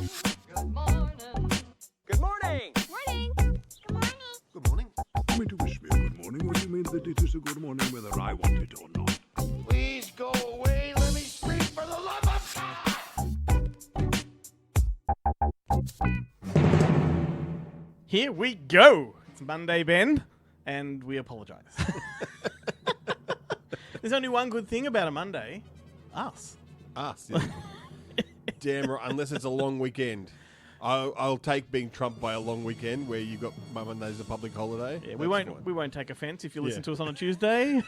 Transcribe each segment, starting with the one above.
Good morning. Good morning. Morning. Good morning. Good morning. You mean to wish me a good morning, or do you mean that it is a good morning whether I want it or not? Please go away. Let me scream for the love of God. Here we go. It's Monday, Ben, and we apologise. There's only one good thing about a Monday. Us. Us. Yeah. Damn right. Unless it's a long weekend. I'll take being trumped by a long weekend where you've got Monday's a public holiday. Yeah, That's we won't take offence if you listen Yeah. to us on a Tuesday.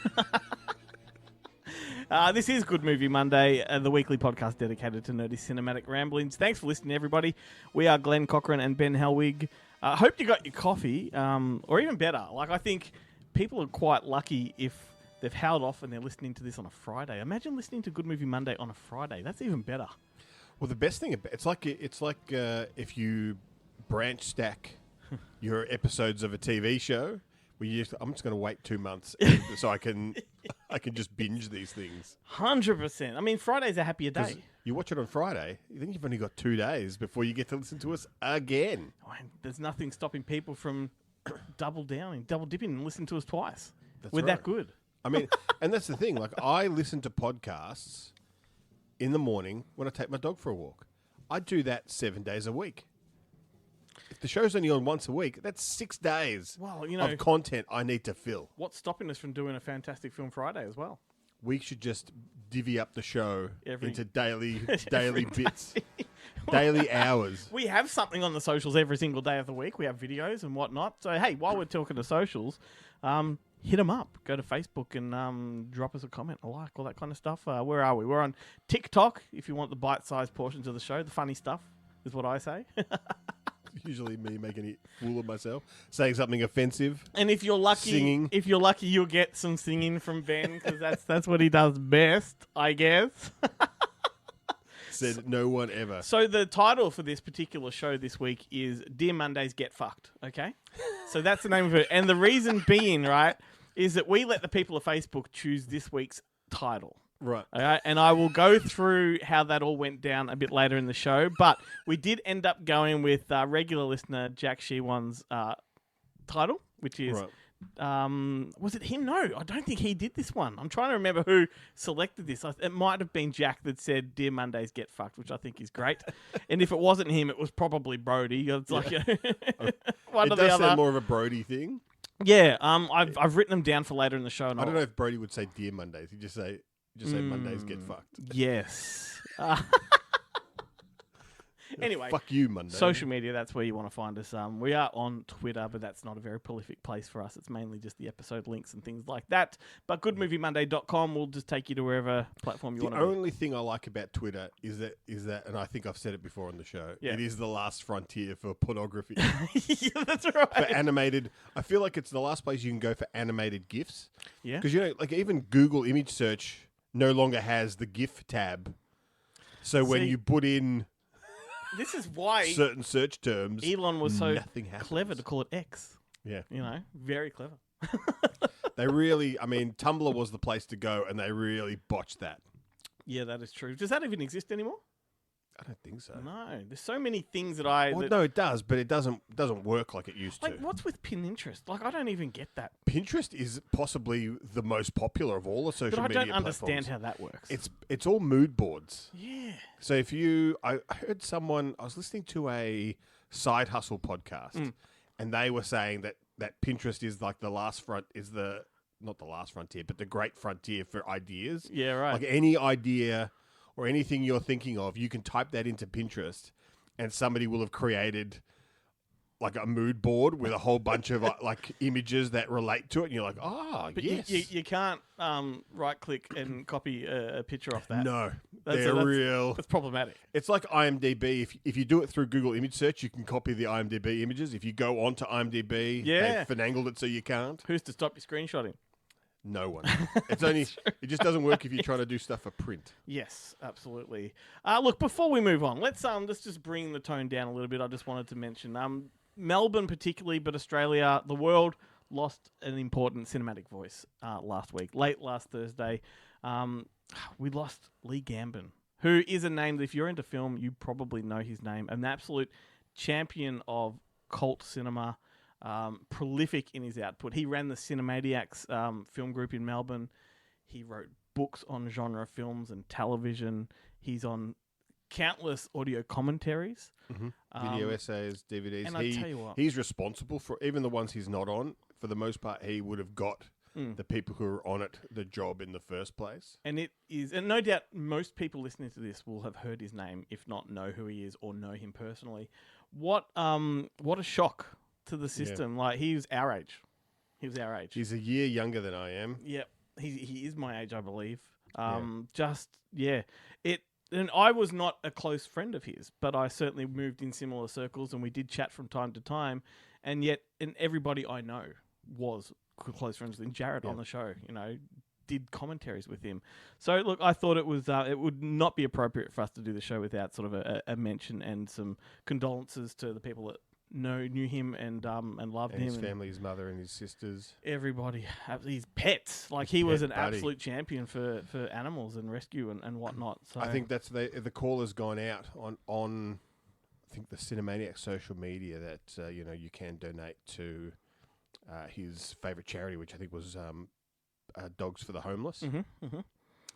This is Good Movie Monday, the weekly podcast dedicated to nerdy cinematic ramblings. Thanks for listening, everybody. We are Glenn Cochran and Ben Helwig. Hope you got your coffee, or even better. Like, I think people are quite lucky if they've held off and they're listening to this on a Friday. Imagine listening to Good Movie Monday on a Friday. That's even better. Well, the best thing it's like if you branch stack your episodes of a TV show. I'm just going to wait 2 months so I can just binge these things. 100%. I mean, Friday's a happier 'Cause day. you watch it on Friday, then you've only got 2 days before you get to listen to us again. I mean, there's nothing stopping people from double dipping and listening to us twice. That's We're right. that good. I mean, and that's the thing. Like, I listen to podcasts in the morning when I take my dog for a walk. I do that 7 days a week. If the show's only on once a week, that's 6 days Well, you know, of content I need to fill. what's stopping us from doing a Fantastic Film Friday as well? We should just divvy up the show Every- into daily Every bits, daily hours. We have something on the socials every single day of the week. We have videos and whatnot. So, hey, while we're talking to socials, hit them up. Go to Facebook and drop us a comment, a like, all that kind of stuff. Where are we? We're on TikTok if you want the bite-sized portions of the show. The funny stuff is what I say. Usually me making a fool of myself, saying something offensive. And if you're lucky, Singing. you'll get some singing from Ben because that's what he does best, I guess. Said no one ever. So the title for this particular show this week is Dear Mondays Get Fucked, okay? So that's the name of it. And the reason being, right, is that we let the people of Facebook choose this week's title. Right. Okay? And I will go through how that all went down a bit later in the show. But we did end up going with regular listener Jack Shewan's title, which is... Right. Was it him? No, I don't think he did this one. I'm trying to remember who selected this. It might have been Jack that said, Dear Mondays Get Fucked, which I think is great. And if it wasn't him, it was probably Brody. It's like one It or the does other. sound more of a Brody thing. Yeah, I've written them down for later in the show. And I don't know if Brody would say Dear Mondays. He'd just say Mondays get fucked. Yes. Anyway, Fuck you, Monday. social media, that's where you want to find us. We are on Twitter, but that's not a very prolific place for us. It's mainly just the episode links and things like that. But goodmoviemonday.com will just take you to wherever platform you The want to be. only thing I like about Twitter is that, and I think I've said it before on the show, Yeah. it is the last frontier for pornography. Yeah, that's right. For animated, I feel like it's the last place you can go for animated GIFs. Yeah. Because, like even Google image search no longer has the GIF tab. So when See- you put in This is why certain search terms, Elon was so nothing happens. clever to call it X. Yeah. You know, very clever. They really, Tumblr was the place to go, and they really botched that. Yeah, that is true. Does that even exist anymore? I don't think so. No. There's so many things that Well, no, it does, but it doesn't work like it used Like, to. what's with Pinterest? Like, I don't even get that. Pinterest is possibly the most popular of all the social But I media don't understand platforms. how that works. It's all mood boards. Yeah. So I heard someone, I was listening to a side hustle podcast, and they were saying that Pinterest is like not the last frontier, but the great frontier for ideas. Yeah, right. Like any idea or anything you're thinking of, you can type that into Pinterest, and somebody will have created like a mood board with a whole bunch of like images that relate to it, and you're like, But yes. you can't right-click and copy a picture off that. No, That's- they're that's- real. That's problematic. It's like IMDb. If you do it through Google Image Search, you can copy the IMDb images. If you go onto IMDb, Yeah. they've finagled it so you can't. Who's to stop you screenshotting? No one. It's only. It just doesn't work if you're trying to do stuff for print. Yes, absolutely. Look, before we move on, let's just bring the tone down a little bit. I just wanted to mention Melbourne particularly, but Australia, the world lost an important cinematic voice last week, late last Thursday. We lost Lee Gambon, who is a name that if you're into film, you probably know his name. An absolute champion of cult cinema, prolific in his output. He ran the Cinematiacs film group in Melbourne. He wrote books on genre films and television. He's on countless audio commentaries. Video essays, DVDs. and I tell you what- He's responsible for even the ones he's not on. For the most part, he would have got the people who are on it the job in the first place. And it is, and no doubt most people listening to this will have heard his name, if not know who he is or know him personally. What a shock to the system. Like, he was our age. He's a year younger than I am. Yep. He is my age, I believe. And I was not a close friend of his, but I certainly moved in similar circles and we did chat from time to time. And yet, and everybody I know was close friends with him. Jared on the show, did commentaries with him. So look, I thought it would not be appropriate for us to do the show without sort of a mention and some condolences to the people that knew him and loved And him. his family, his mother and his sisters. Everybody, his pets. Like, he was an buddy. absolute champion for animals and rescue and whatnot. So I think that's the call has gone out on I think the Cinemaniac social media that you can donate to his favourite charity, which I think was Dogs for the Homeless.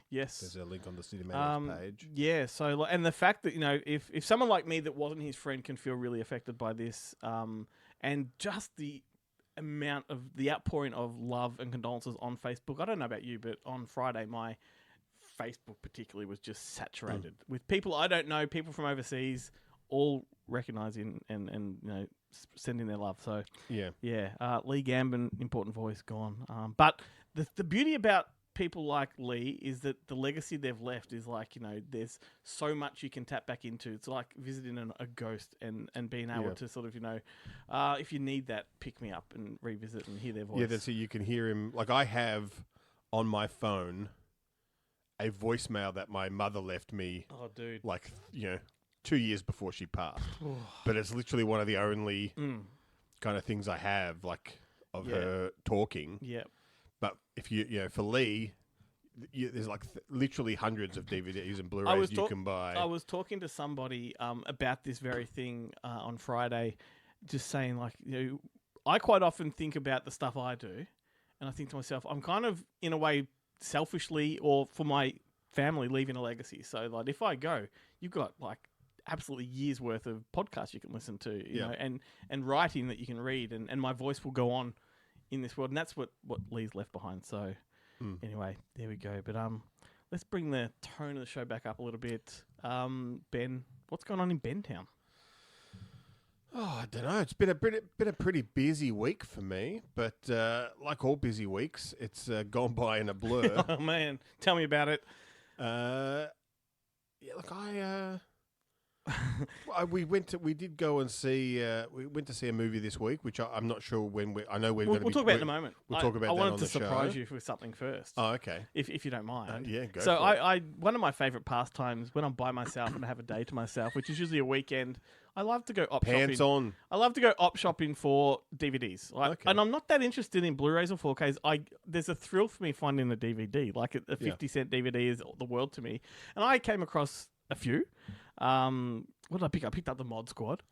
yes. There's a link on the Cinemaniac page. Yeah, so and the fact that if someone like me that wasn't his friend can feel really affected by this, and just the amount of the outpouring of love and condolences on Facebook. I don't know about you, but on Friday my Facebook particularly was just saturated with people I don't know, people from overseas, all recognising and sending their love. So Yeah. Lee Gambin, important voice, gone. But the beauty about people like Lee is that the legacy they've left is like, there's so much you can tap back into. It's like visiting a ghost and being able to sort of, if you need that, pick me up and revisit and hear their voice. Yeah, that's it. You can hear him. Like, I have on my phone a voicemail that my mother left me, Oh, dude. 2 years before she passed. But it's literally one of the only kind of things I have, like, of her talking. Yep. But if for Lee, there's like literally hundreds of DVDs and Blu-rays you can buy. I was talking to somebody about this very thing on Friday, just saying, like, I quite often think about the stuff I do, and I think to myself, I'm kind of, in a way, selfishly or for my family, leaving a legacy. So, like, if I go, you've got, like, absolutely years worth of podcasts you can listen to, you know, and writing that you can read, and my voice will go on in this world, and that's what Lee's left behind. So anyway, there we go. But let's bring the tone of the show back up a little bit. Ben, what's going on in Bentown? Oh, I don't know. It's been a pretty busy week for me, but like all busy weeks, it's gone by in a blur. Oh man, tell me about it. Look, we went to see a movie this week, which I'm not sure when I know we're going to We'll talk about it in a moment. We'll talk about I that wanted on to the show. surprise you with something first. Oh, okay. If you don't mind. Yeah, go So for it. I one of my favourite pastimes when I'm by myself and I have a day to myself, which is usually a weekend, I love to go op Pants shopping. on. I love to go op shopping for DVDs. Okay. And I'm not that interested in Blu-rays or 4Ks. There's a thrill for me finding a DVD. Like a 50-cent DVD is the world to me. And I came across a few. What did I pick up? I picked up the Mod Squad,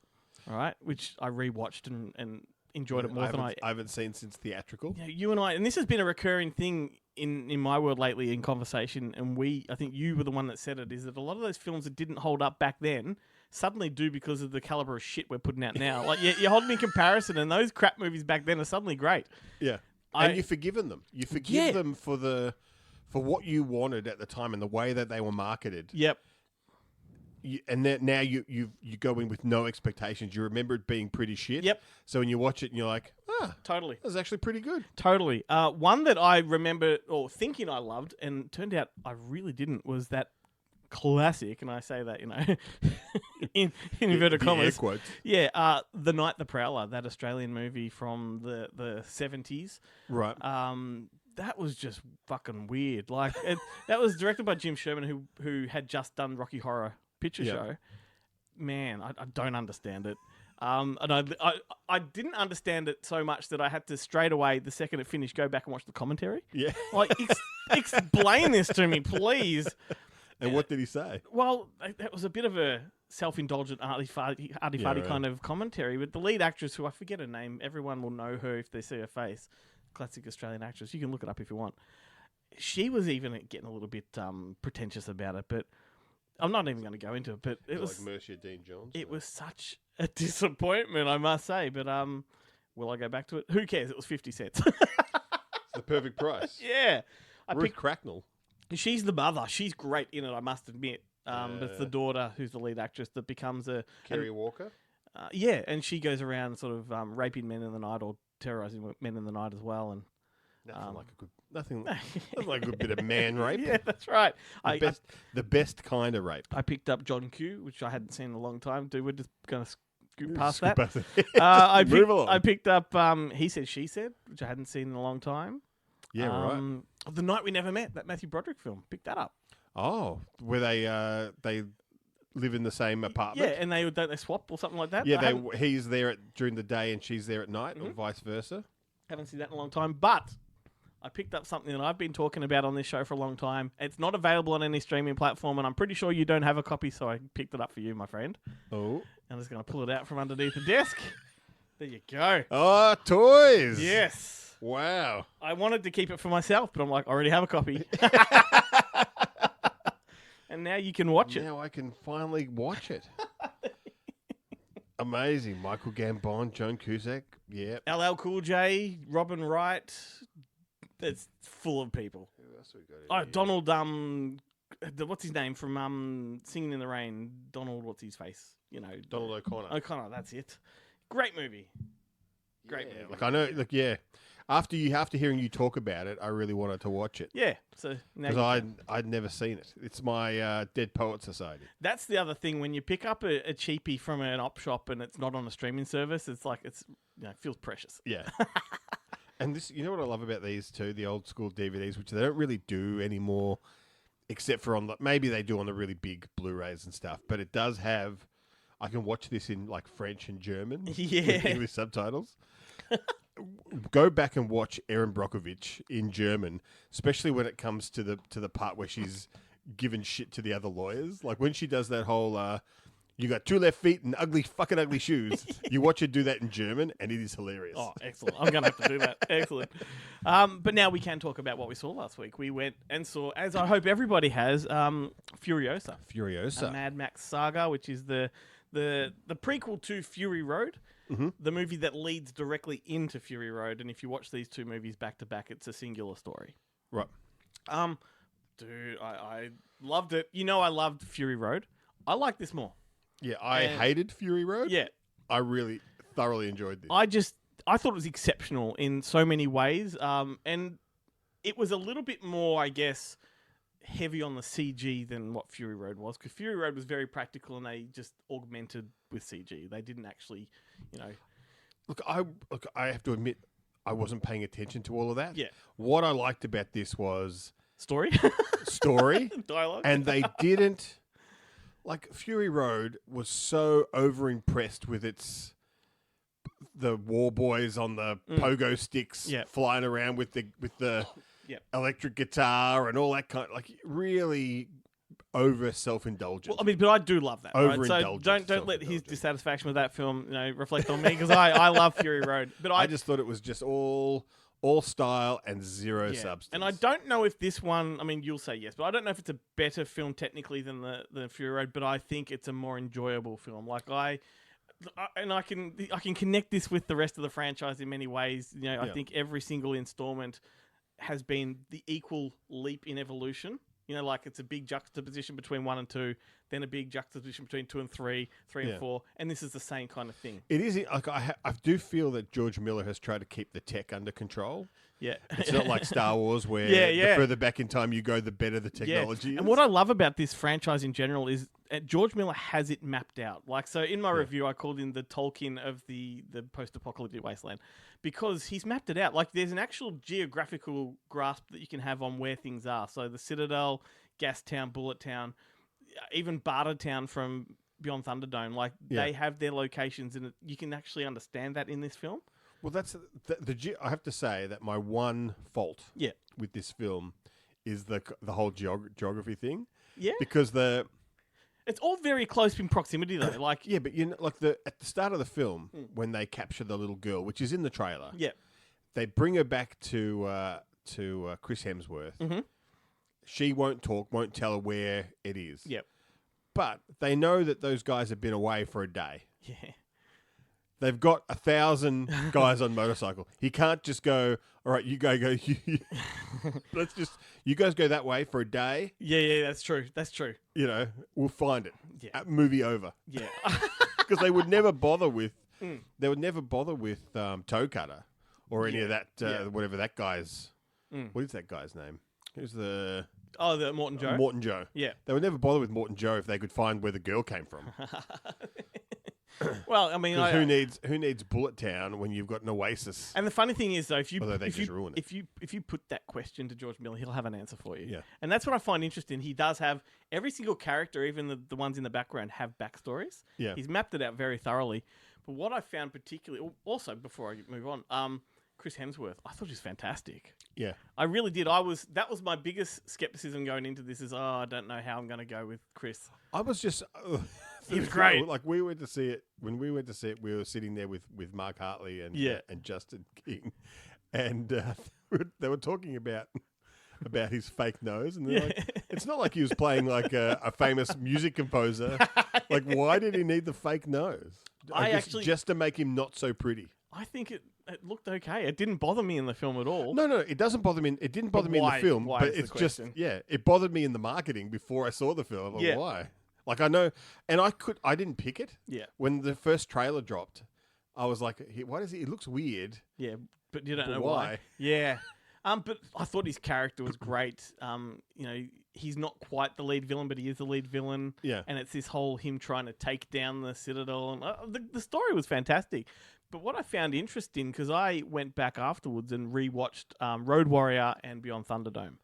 all right, which I rewatched and enjoyed it more than I haven't seen since theatrical. you and I, and this has been a recurring thing in my world lately in conversation, and I think you were the one that said it, is that a lot of those films that didn't hold up back then suddenly do because of the caliber of shit we're putting out now. Like, you hold them in comparison, and those crap movies back then are suddenly great. Yeah, and you've forgiven them. You forgive them for what you wanted at the time and the way that they were marketed. Yep. And then now you go in with no expectations. You remember it being pretty shit. Yep. So when you watch it and you're like, Totally. that was actually pretty good. Totally. One that I remember or thinking I loved and turned out I really didn't was that classic, and I say that, in inverted The commas. air quotes. Yeah, The Night the Prowler, that Australian movie from the 70s. Right. That was just fucking weird. Like, that was directed by Jim Sherman, who had just done Rocky Horror Picture Show. Man, I don't understand it. And I didn't understand it so much that I had to straight away, the second it finished, go back and watch the commentary. Yeah. Like, explain this to me, please. And what did he say? Well, that was a bit of a self-indulgent, arty-farty right. kind of commentary. But the lead actress, who I forget her name, everyone will know her if they see her face. Classic Australian actress. You can look it up if you want. She was even getting a little bit pretentious about it, but I'm not even going to go into it. But it was like Mercia Dean Johns. it was such a disappointment, I must say. But will I go back to it? Who cares? It was 50 cents. the perfect price. Yeah, I Ruth picked. Cracknell. She's the mother. She's great in it, I must admit. But it's the daughter who's the lead actress that becomes Kerry Walker. yeah, and she goes around sort of raping men in the night or terrorizing men in the night as well. And Nothing like a good bit of man rape. yeah, that's right. The best kind of rape. I picked up John Q, which I hadn't seen in a long time. Dude, we're just going to scoot past Scoop that. past it. Move along. I picked up He Said, She Said, which I hadn't seen in a long time. Yeah, right. The Night We Never Met, that Matthew Broderick film. Picked that up. Oh, where they live in the same apartment. Yeah, and don't they swap or something like that? Yeah, he's there during the day and she's there at night, Mm-hmm. or vice versa. Haven't seen that in a long time, but I picked up something that I've been talking about on this show for a long time. It's not available on any streaming platform, and I'm pretty sure you don't have a copy, so I picked it up for you, my friend. Oh, I'm just going to pull it out from underneath the desk. There you go. oh, toys. Yes. Wow. I wanted to keep it for myself, but I'm like, I already have a copy. And now you can watch it. Now I can finally watch it. Amazing. Michael Gambon, Joan Cusack. Yeah. LL Cool J, Robin Wright. It's full of people. Who else we got in Oh, here? Donald, what's his name from Singing in the Rain? Donald, what's his face? You know, Donald O'Connor. O'Connor, that's it. Great movie. Great movie. Like I know, like yeah. After hearing you talk about it, I really wanted to watch it Yeah, so now because I'd never seen it. It's my Dead Poet Society. that's the other thing. When you pick up a cheapie from an op shop and it's not on a streaming service, it's like it feels precious. Yeah. And this, you know what I love about these too, the old school DVDs, which they don't really do anymore, except for maybe they do on the really big Blu-rays and stuff. But it does have. I can watch this in like French and German with Yeah. English subtitles. Go back and watch Erin Brockovich in German, especially when it comes to the part where she's giving shit to the other lawyers. Like when she does that whole you got 2 left feet and fucking ugly shoes. You watch her do that in German and it is hilarious. Oh, excellent. I'm going to have to do that. Excellent. But now we can talk about what we saw last week. We went and saw, as I hope everybody has, Furiosa. Furiosa. A Mad Max saga, which is the prequel to Fury Road, the movie that leads directly into Fury Road. And if you watch these two movies back to back, it's a singular story. Right. Dude, I loved it. You know, I loved Fury Road. I like this more. Yeah, I hated Fury Road. Yeah. I really thoroughly enjoyed this. I thought it was exceptional in so many ways. And it was a little bit more, I guess, heavy on the CG than what Fury Road was, because Fury Road was very practical and they just augmented with CG. They didn't actually, Look, I have to admit, I wasn't paying attention to all of that. Yeah. What I liked about this was story, story, dialogue, and they didn't. Like Fury Road was so over-impressed with the war boys on the pogo sticks Yeah. flying around with the Yeah. electric guitar and all that kind, like really over self-indulgent. Well, I mean, but I do love that. Right? So Overindulgent, don't let his self-indulgent. dissatisfaction with that film, reflect on me, because I love Fury Road. But I just thought it was just all style and zero substance. And I don't know if this one, I mean, you'll say yes, but I don't know if it's a better film technically than the Fury Road, but I think it's a more enjoyable film. Like I can connect this with the rest of the franchise in many ways. I think every single installment has been the equal leap in evolution. Like it's a big juxtaposition between 1 and 2, then a big juxtaposition between 2 and 3, 3 and 4, and this is the same kind of thing. It is like I do feel that George Miller has tried to keep the tech under control. Yeah. It's not like Star Wars where Yeah. the further back in time you go, the better the technology is. And what I love about this franchise in general is George Miller has it mapped out. Like, so in my review, I called in the Tolkien of the post-apocalyptic wasteland, because he's mapped it out. Like, there's an actual geographical grasp that you can have on where things are. So the Citadel, Gastown, Bullet Town, even Bartertown from Beyond Thunderdome, like they have their locations, and you can actually understand that in this film. Well, that's I have to say that my one fault with this film is the whole geography thing. Yeah. because It's all very close in proximity, though. Like, yeah, but at the start of the film when they capture the little girl, which is in the trailer, yeah, they bring her back to Chris Hemsworth. Mm-hmm. She won't talk, won't tell her where it is. yep, But they know that those guys have been away for a day. yeah. They've got 1,000 guys on motorcycle. He can't just go, all right, you go. You guys go that way for a day. Yeah, that's true. That's true. We'll find it. Yeah. Movie over. Yeah. Because they would never bother with, Toe Cutter or any of that, whatever that guy's, what is that guy's name? Who's the... Oh, the Morton Joe? Morton Joe. Yeah. They would never bother with Morton Joe if they could find where the girl came from. Well, I mean, 'Cause who needs Bullet Town when you've got an Oasis? and the funny thing is, though, if you Although they if just you, ruin it. if you put that question to George Miller, he'll have an answer for you. Yeah. And that's what I find interesting. He does have every single character, even the ones in the background, have backstories. Yeah. He's mapped it out very thoroughly. But what I found particularly, also before I move on, Chris Hemsworth, I thought he was fantastic. Yeah. I really did. That was my biggest skepticism going into this. Is I don't know how I'm going to go with Chris. I was just... He was great. Like, we went to see it. When we went to see it, we were sitting there with Mark Hartley and Justin King. And they were talking about his fake nose. And they're like, it's not like he was playing like a famous music composer. Like, why did he need the fake nose? Just to make him not so pretty. I think it looked okay. It didn't bother me in the film at all. No, it doesn't bother me. It didn't bother me in the film, why but is the it's just question? it bothered me in the marketing before I saw the film. I'm like, Yeah. why? Like, I know, and I didn't pick it. Yeah. When the first trailer dropped, I was like, why does it looks weird? Yeah, but you don't But know why. Yeah. But I thought his character was great. He's not quite the lead villain, but he is the lead villain. Yeah. And it's this whole him trying to take down the Citadel. And the story was fantastic. But what I found interesting, because I went back afterwards and rewatched Road Warrior and Beyond Thunderdome.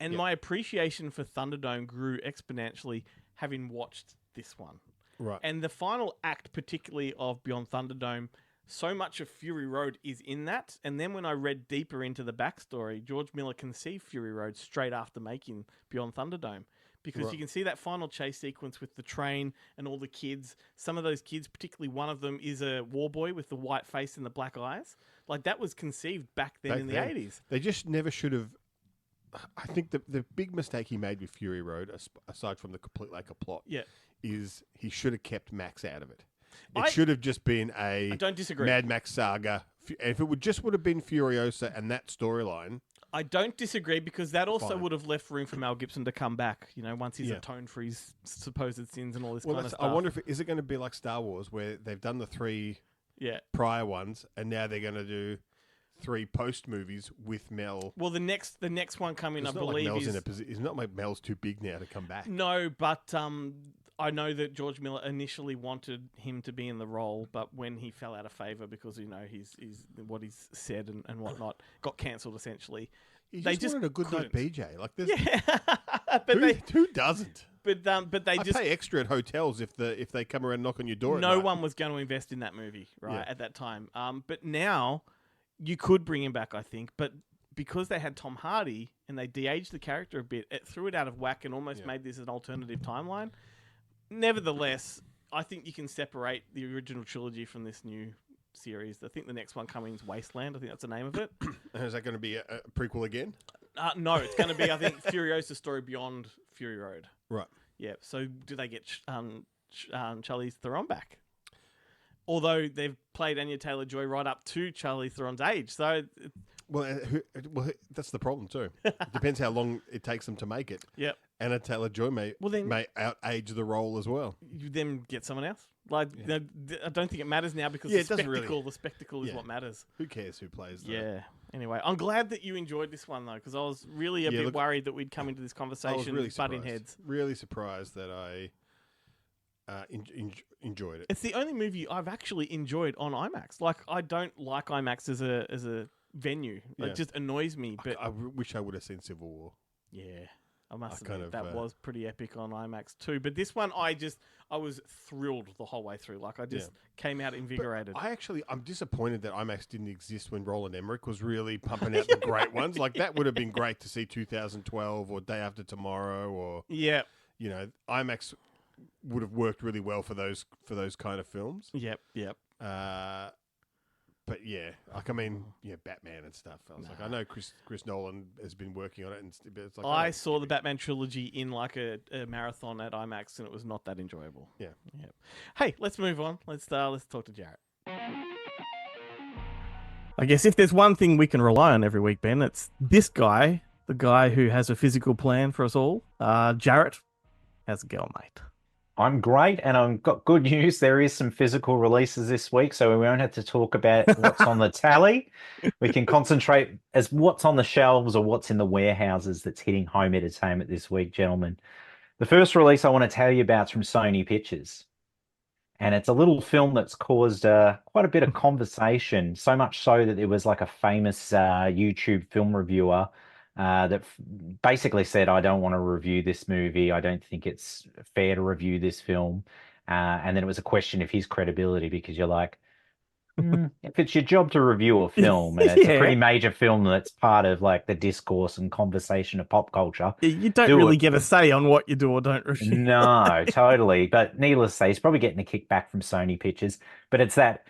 And my appreciation for Thunderdome grew exponentially having watched this one. Right. And the final act, particularly of Beyond Thunderdome, so much of Fury Road is in that. And then when I read deeper into the backstory, George Miller conceived Fury Road straight after making Beyond Thunderdome. Because you can see that final chase sequence with the train and all the kids. Some of those kids, particularly one of them, is a war boy with the white face and the black eyes. Like, that was conceived back then in the 80s. They just never should have. I think the big mistake he made with Fury Road, aside from the complete lack of plot, is he should have kept Max out of it. It should have just been I don't disagree. Mad Max saga. If it would have been Furiosa and that storyline. I don't disagree, because that also would have left room for Mel Gibson to come back, once he's atoned for his supposed sins and all this kind of stuff. I wonder if is it going to be like Star Wars, where they've done the 3 prior ones, and now they're going to do 3 post movies with Mel. Well, the next one coming, I believe, Mel's it's not like Mel's too big now to come back. No, but I know that George Miller initially wanted him to be in the role, but when he fell out of favour because he's what he's said and whatnot got cancelled essentially. He they just wanted a good night couldn't. BJ. Like this, but who doesn't? But they I just pay extra at hotels if they come around and knock on your door. no at night. one was going to invest in that movie Yeah. at that time. But now you could bring him back, I think, but because they had Tom Hardy and they de-aged the character a bit, it threw it out of whack and almost made this an alternative timeline. Nevertheless, I think you can separate the original trilogy from this new series. I think the next one coming is Wasteland. I think that's the name of it. Is that going to be a prequel again? No, it's going to be, I think, Furiosa's story beyond Fury Road. Right. Yeah. So do they get Charlize Theron back? Although they've played Anya Taylor-Joy right up to Charlize Theron's age, so Well, that's the problem too. It depends how long it takes them to make it. yep. Anna Taylor-Joy may outage the role as well. You then get someone else. Like I don't think it matters now because Yeah, the it doesn't really. spectacle, the spectacle is Yeah. what matters. Who cares who plays? Yeah. Anyway, I'm glad that you enjoyed this one though, because I was really a bit worried that we'd come into this I was conversation really butting surprised. heads. Really surprised that I enjoyed it. It's the only movie I've actually enjoyed on IMAX. Like, I don't like IMAX as a venue. Yeah. It just annoys me. But I wish I would have seen Civil War. yeah, I must kind admit of, that was pretty epic on IMAX too. But this one, I was thrilled the whole way through. Like, I just came out invigorated. I'm disappointed that IMAX didn't exist when Roland Emmerich was really pumping out the great ones. Like, that would have been great to see 2012 or Day After Tomorrow or yeah. IMAX would have worked really well for those kind of films. Yep. But yeah, Batman and stuff. I was like, I know Chris Nolan has been working on it, but it's like I saw the Batman trilogy in like a marathon at IMAX, and it was not that enjoyable. Yeah. Hey, let's move on. Let's talk to Jarrett. I guess if there's one thing we can rely on every week, Ben, it's this guy, the guy who has a physical plan for us all. Jarrett, how's it going, mate? I'm great, and I've got good news. There is some physical releases this week, so we won't have to talk about what's on the tally. We can concentrate as what's on the shelves or what's in the warehouses that's hitting home entertainment this week, gentlemen. The first release I want to tell you about is from Sony Pictures, and it's a little film that's caused quite a bit of conversation, so much so that there was like a famous YouTube film reviewer that basically said, I don't want to review this movie. I don't think it's fair to review this film. And then it was a question of his credibility, because you're like, if it's your job to review a film, and it's a pretty major film that's part of like the discourse and conversation of pop culture. You don't really get a say on what you do or don't review. No, totally. But needless to say, he's probably getting a kickback from Sony Pictures. But it's that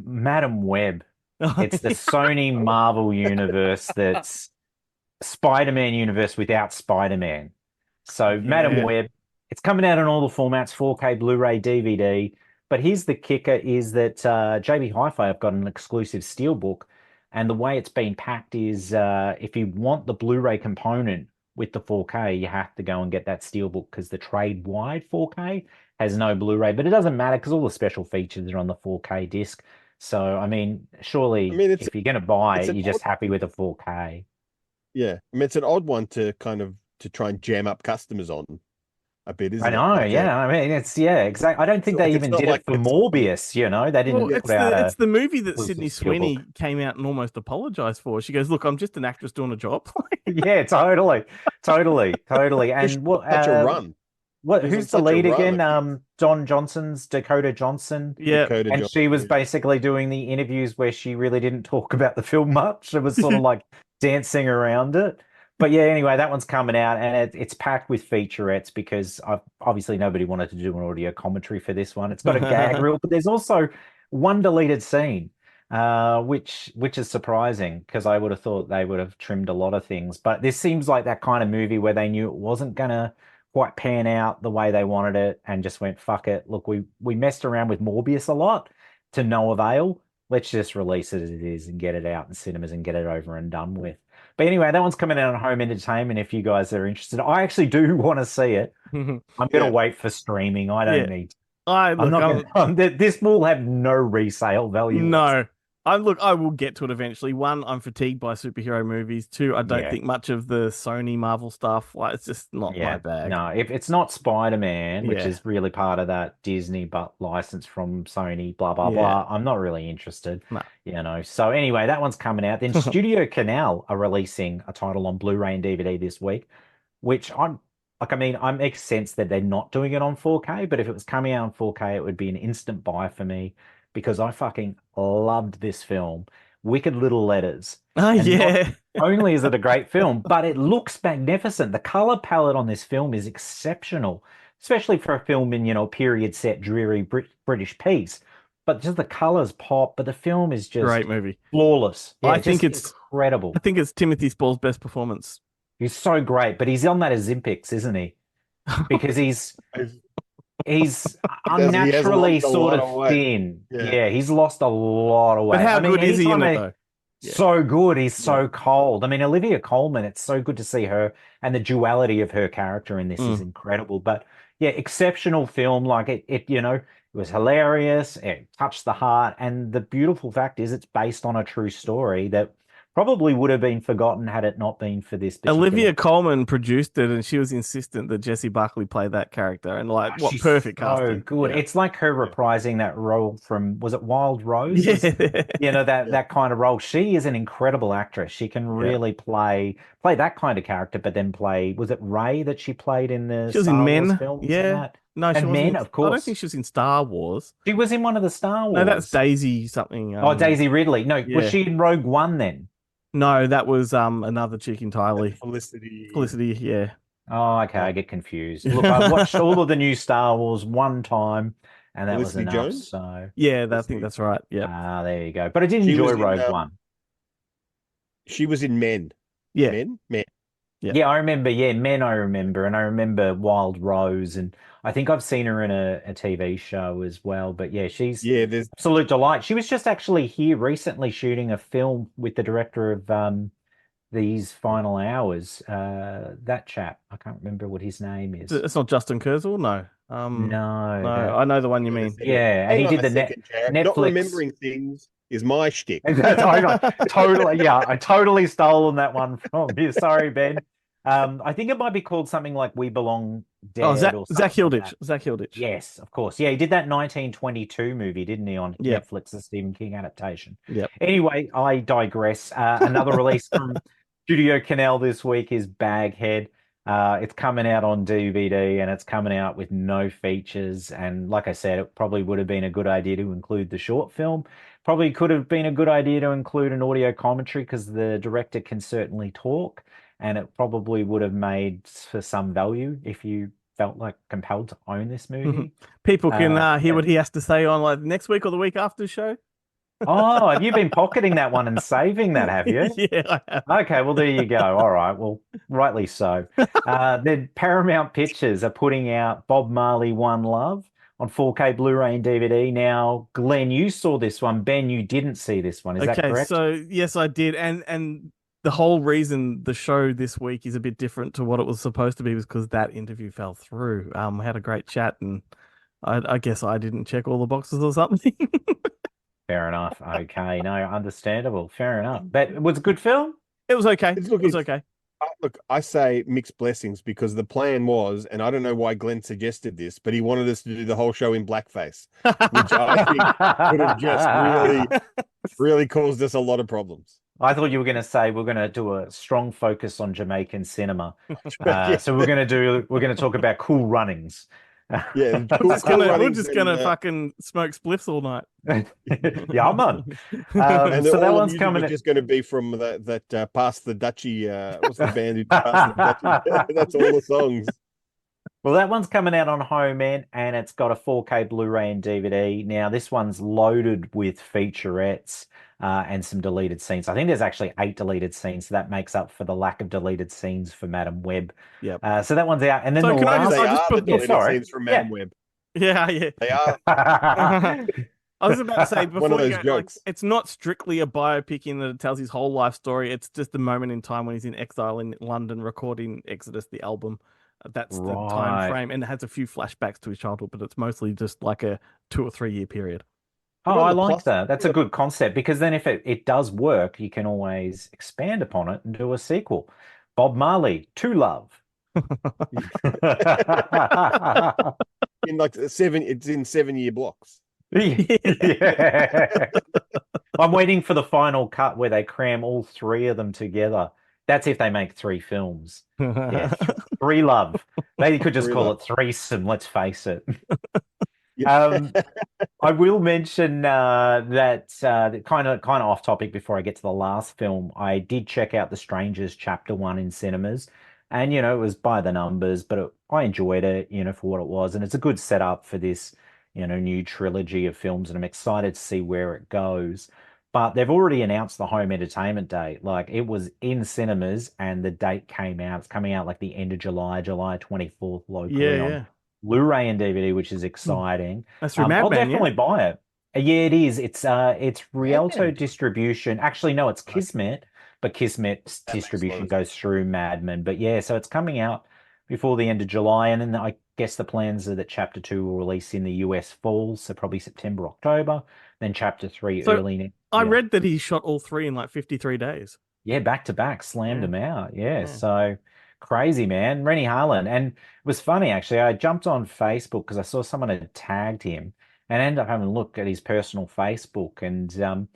Madam Web. It's the Sony Marvel universe that's Spider-Man universe without Spider-Man. So Madam Web, it's coming out in all the formats, 4K, Blu-ray, DVD. But here's the kicker is that JB Hi-Fi have got an exclusive steelbook, and the way it's been packed is if you want the Blu-ray component with the 4K, you have to go and get that steelbook, because the trade-wide 4K has no Blu-ray. But it doesn't matter, because all the special features are on the 4K disc. So, I mean, surely if you're going to buy it, you're just happy with a 4K. Yeah, I mean, it's an odd one to try and jam up customers on a bit, isn't it? I know, I mean, it's exactly. I don't think they even did it for Morbius. They didn't. It's the movie that Sydney Sweeney came out and almost apologized for. She goes, "Look, I'm just an actress doing a job." Yeah, totally. And what? Such a run. Who's the lead again? Dakota Johnson. Yeah, and she was basically doing the interviews where she really didn't talk about the film much. It was sort of like dancing around it. But yeah, anyway, that one's coming out, and it's packed with featurettes, because obviously nobody wanted to do an audio commentary for this one. It's got a gag reel, but there's also one deleted scene, which is surprising, because I would have thought they would have trimmed a lot of things. But this seems like that kind of movie where they knew it wasn't going to quite pan out the way they wanted it, and just went, fuck it. Look, we messed around with Morbius a lot to no avail. Let's just release it as it is and get it out in cinemas and get it over and done with. But anyway, that one's coming out on home entertainment if you guys are interested. I actually do want to see it. I'm going to wait for streaming. I don't need to. This will have no resale value. No. I will get to it eventually. One, I'm fatigued by superhero movies. Two, I don't think much of the Sony Marvel stuff. Like, it's just not my bag. No, if it's not Spider-Man, which is really part of that Disney but license from Sony, blah blah blah, I'm not really interested. No. So anyway, that one's coming out. Then Studio Canal are releasing a title on Blu-ray and DVD this week, which I make sense that they're not doing it on 4K, but if it was coming out on 4K, it would be an instant buy for me, because I fucking loved this film. Wicked Little Letters. Not only is it a great film, but it looks magnificent. The color palette on this film is exceptional, especially for a film in, period set, dreary British piece. But just the colors pop, but the film is just great movie. Flawless. I think it's incredible. I think it's Timothy Spall's best performance. He's so great, but he's on that Ozempic, isn't he? Because he's unnaturally sort of thin. Yeah, he's lost a lot of weight. But how good is he in it, though? So good. He's so cold. I mean, Olivia Colman, it's so good to see her, and the duality of her character in this is incredible. But yeah, exceptional film. Like it was hilarious. It touched the heart. And the beautiful fact is it's based on a true story that probably would have been forgotten had it not been for this particular... Olivia Colman produced it, and she was insistent that Jessie Buckley play that character. And what perfect casting. Good. Yeah. It's like her reprising that role from, was it Wild Rose? Yeah. That kind of role. She is an incredible actress. She can really play that kind of character, but then was it Ray that she played in the She was Star in Men. Wars films? Yeah. No, she wasn't. Men, of course. I don't think she was in Star Wars. She was in one of the Star Wars. No, that's Daisy something. Daisy Ridley. No, was she in Rogue One then? No, that was another chick entirely. Felicity. Felicity, yeah. Oh, okay, I get confused. Look, I've watched all of the new Star Wars one time, and that was Felicity enough. Jones? So, Yeah, I think that's right. Yeah, there you go. But I did She enjoy was in, Rogue One. She was in Men. yeah. Men. Yeah. Yeah, I remember. Yeah, Men, I remember, and I remember Wild Rose, and I think I've seen her in a TV show as well. But yeah, she's Yeah, there's absolute delight. She was just actually here recently shooting a film with the director of These Final Hours. That chap, I can't remember what his name is. It's not Justin Kurzel, no. No, No, that- I know the one you mean. yeah, and Hang he on did a the second, Jared. Netflix. Not remembering things is my shtick. Totally, yeah, I totally stolen that one from you. Sorry, Ben. I think it might be called something like We Belong Dead Oh, Zach or something like Hilditch. that. Zach Hilditch. Yes, of course. Yeah, he did that 1922 movie, didn't he, on Yep. Netflix, the Stephen King adaptation. Yep. Anyway, I digress. Another release from Studio Canal this week is Baghead. It's coming out on DVD and it's coming out with no features. And like I said, it probably would have been a good idea to include the short film. Probably could have been a good idea to include an audio commentary because the director can certainly talk. And it probably would have made for some value if you felt like compelled to own this movie. People can hear yeah. what he has to say on like next week or the week after the show. Oh, have you been pocketing that one and saving that, have you? Yeah, I have. Okay, well, there you go. All right, well, rightly so. Then Paramount Pictures are putting out Bob Marley One Love on 4K Blu-ray and DVD. Now, Glenn, you saw this one. Ben, you didn't see this one. Is that correct? So yes, I did, and the whole reason the show this week is a bit different to what it was supposed to be was because that interview fell through. We had a great chat, and I guess I didn't check all the boxes or something. Fair enough. Okay, no, understandable. Fair enough. But it was a good film? It was okay. It's It was looking- okay. Look, I say mixed blessings because the plan was, and I don't know why Glenn suggested this, but he wanted us to do the whole show in blackface, which I think would have just really caused us a lot of problems. I thought you were going to say we're going to do a strong focus on Jamaican cinema. Yeah. So we're going to talk about Cool Runnings. Yeah, We're just gonna fucking smoke spliffs all night. Yeah, man. and So that all the one's music coming. was just going to be from that Pass the Dutchie. What's the band who passed the Dutchie? That's all the songs. Well, that one's coming out on home end, and it's got a 4K Blu-ray and DVD. Now, this one's loaded with featurettes and some deleted scenes. I think there's actually 8 deleted scenes, so that makes up for the lack of deleted scenes for Madam Web. Yep. So that one's out, and then So the can I last. just- They I'll are put- the deleted sorry. scenes from Madam Web. Yeah. They are. I was about to say before One of you those go, like, jokes. it's not strictly a biopic in that it tells his whole life story. It's just the moment in time when he's in exile in London recording Exodus, the album. That's the time Right. frame, and it has a few flashbacks to his childhood, but it's mostly just like a 2 or 3 year period. Oh, What about I the like plus- that. That's a good concept because then if it does work, you can always expand upon it and do a sequel. Bob Marley, To Love. In like it's in 7-year blocks. Yeah. I'm waiting for the final cut where they cram all 3 of them together. That's if they make 3 films. Yeah. 3 Love. They could just Three call Love. it threesome, let's face it. Yeah. I will mention that kind of off topic before I get to the last film. I did check out The Strangers Chapter 1 in cinemas, and it was by the numbers, but I enjoyed it, for what it was, and it's a good setup for this, new trilogy of films, and I'm excited to see where it goes. But they've already announced the home entertainment date. Like it was in cinemas, and the date came out. It's coming out like the end of July, July 24th locally Yeah, on yeah. Blu-ray and DVD, which is exciting. That's through I'll Madman, definitely buy it. Yeah, it is. It's Rialto Madman. distribution. Actually, no, it's Kismet, but Kismet's That makes distribution sense. goes through Madman. But yeah, so it's coming out before the end of July, and then I guess the plans are that Chapter 2 will release in the US fall, so probably September, October. Then Chapter 3 So, early next I year. read that he shot all 3 in like 53 days. Yeah, back to back, slammed Yeah. them out. Yeah, Yeah. so crazy, man. Rennie Harlan. And it was funny, actually. I jumped on Facebook because I saw someone had tagged him and ended up having a look at his personal Facebook. And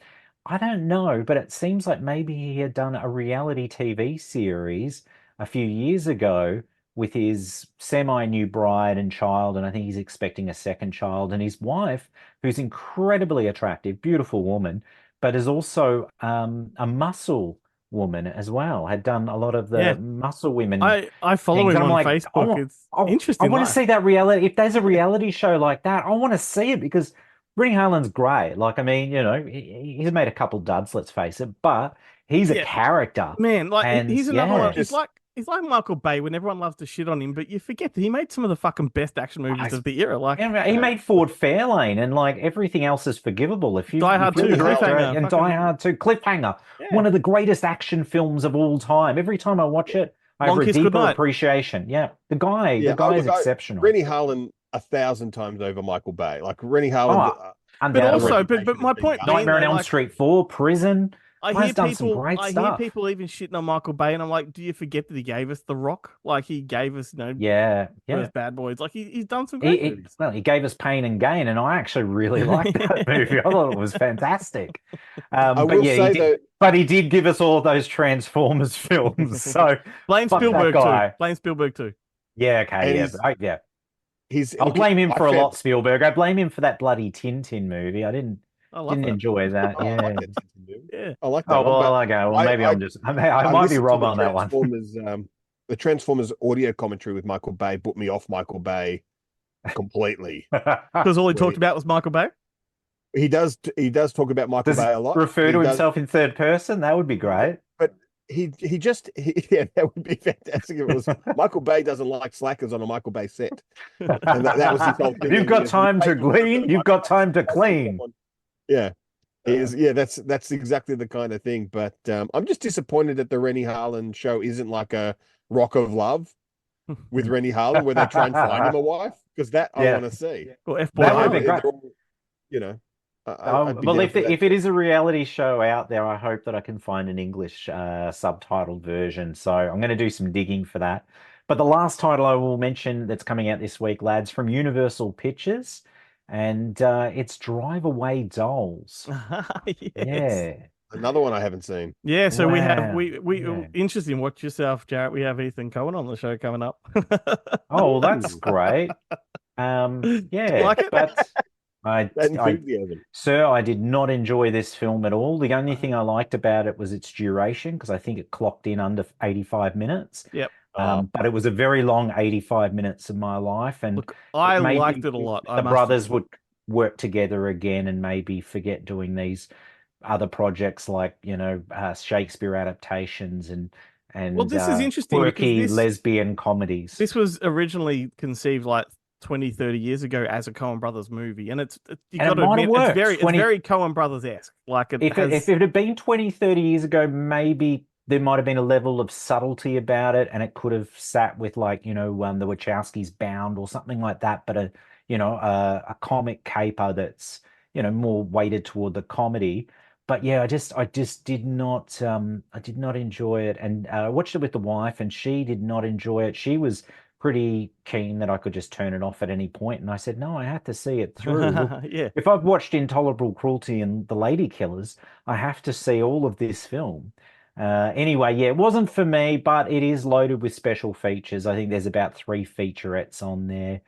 I don't know, but it seems like maybe he had done a reality TV series a few years ago with his semi-new bride and child. And I think he's expecting a second child. And his wife, who's incredibly attractive, beautiful woman, but is also a muscle woman as well. Had done a lot of the Yeah. muscle women. I follow things, him and I'm on like, I Facebook. want- It's I interesting. want to life. see that reality. If there's a reality show like that, I want to see it because Rennie Harlan's great. Like, I mean, you know, he's made a couple duds, let's face it, but he's a Yeah. character. Man, like And he's another one. Just- He's like Michael Bay when everyone loves to shit on him, but you forget that he made some of the fucking best action movies of the era. Like Yeah, he made Ford Fairlane, and like everything else is forgivable. If you Die Hard if you're 2, the director, Cliffhanger, and fucking- Die Hard 2, Cliffhanger, Yeah. one of the greatest action films of all time. Every time I watch it, I have Long a Kiss deeper Goodnight. appreciation. Yeah, the guy Yeah, is look, exceptional. Rennie Harlan 1,000 times over Michael Bay. Like Rennie Harlan. Oh, but undoubtedly. also, but my point being, Nightmare on though, Elm like, Street 4, Prison. I Guy's hear done some people, great I hear stuff. people even shitting on Michael Bay, and I'm like, do you forget that he gave us The Rock? Like he gave us, Yeah, yeah. first Bad Boys. Like he's done some great movies. Well, he gave us Pain and Gain, and I actually really liked that movie. I thought it was fantastic. I But will yeah, say he did, but he did give us all those Transformers films. So Blame fuck that Spielberg guy. too. Blame Spielberg too. yeah, okay, And yeah, he's- yeah. he's. I'll look, blame him I for a found- lot, Spielberg. I blame him for that bloody Tintin movie. I didn't I love that. enjoy that. I Yeah. like that Tintin movie. Yeah. I like that. Oh one, well, but okay. Well, I- maybe I- I'm just. I might be listened to wrong the on that one. Transformers, the Transformers audio commentary with Michael Bay put me off Michael Bay completely. Because all he Wait. talked about was Michael Bay. He does talk about Michael Does Bay he a lot. refer He to does- himself in third person? That would be great. Yeah, that would be fantastic if it was Michael Bay doesn't like slackers on a Michael Bay set. And that was his whole thing. You've got He- time to glean. You've got time to clean. Yeah. That's exactly the kind of thing. But I'm just disappointed that the Rennie Harlan show isn't like a Rock of Love with Rennie Harlan where they try and find him a wife. Because that I Yeah. want to see. Or F That Boy would be Island. great. They're all, you know. I'd be Well, down if for that. if it is a reality show out there, I hope that I can find an English subtitled version. So I'm going to do some digging for that. But the last title I will mention that's coming out this week, lads, from Universal Pictures, and it's Drive Away Dolls. Yes. Yeah. Another one I haven't seen. Yeah, so we have Wow. we Yeah. interesting. Watch yourself, Jarrett. We have Ethan Cohen on the show coming up. Oh, well, that's great. Yeah, Like it? but That enthusiasm. Sir, I did not enjoy this film at all. The only thing I liked about it was its duration because I think it clocked in under 85 minutes. Yep. But it was a very long 85 minutes of my life, and Look, I maybe liked it a lot. I the must brothers admit. would work together again and maybe forget doing these other projects like Shakespeare adaptations and Well, this is interesting because quirky this- lesbian comedies. This was originally conceived like 20, 30 years ago as a Coen Brothers movie, and you And got it to might have admit worked. it's 20 very Coen Brothers esque. Like it If has, if it had been 20, 30 years ago, maybe there might have been a level of subtlety about it, and it could have sat with the Wachowskis Bound or something like that. But a comic caper that's more weighted toward the comedy. But yeah, I just did not enjoy it, and I watched it with the wife, and she did not enjoy it. She was pretty keen that I could just turn it off at any point, and I said no, I have to see it through. Look, yeah. if I've watched Intolerable Cruelty and The Lady Killers, I have to see all of this film. Anyway, yeah, it wasn't for me, but it is loaded with special features. I think there's about 3 featurettes on there.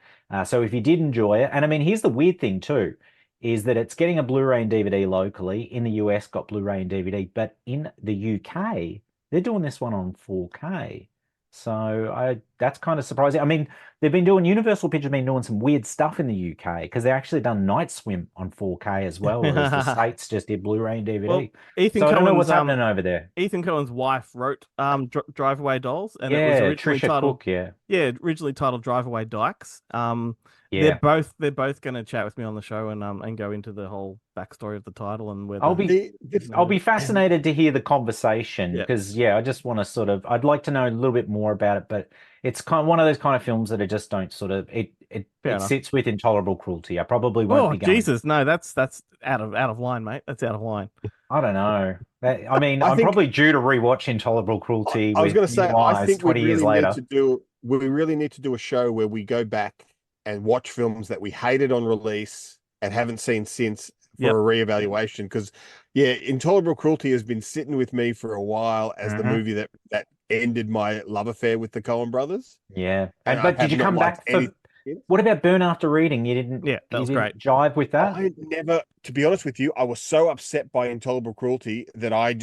So if you did enjoy it, and I mean, here's the weird thing too, is that it's getting a Blu-ray and DVD locally. In the US, got Blu-ray and DVD, but in the UK, they're doing this one on 4K. So that's kind of surprising. I mean, Universal Pictures have been doing some weird stuff in the UK because they actually done Night Swim on 4K as well, whereas the States just did Blu-ray and DVD. Well, Ethan so I don't know Cohen's, what's happening over there. Ethan Cohen's wife wrote Drive Away Dolls, and it was Yeah, originally Trisha titled Cook, yeah. originally titled Drive Away Dykes. Yeah. They're both going to chat with me on the show and go into the whole backstory of the title and where I'll the- be fascinated to hear the conversation Yeah. because I just want to I'd like to know a little bit more about it, but it's kind of one of those kind of films that I just don't it Fair enough. sits with Intolerable Cruelty. I probably won't Oh be going. Jesus, no, that's out of line, mate. That's out of line. I don't know. I mean, I I'm think- probably due to rewatch Intolerable Cruelty. I was with going to say, new I eyes think 20 years later. we really need to do a show where we go back and watch films that we hated on release and haven't seen since for Yep. a reevaluation. Because, yeah, Intolerable Cruelty has been sitting with me for a while as the Mhm. movie that ended my love affair with the Coen brothers. Yeah, And I but did have you not come liked back for? any- What about Burn After Reading? You didn't. Yeah, that you was didn't great. jive with that. I never, to be honest with you, I was so upset by Intolerable Cruelty that I've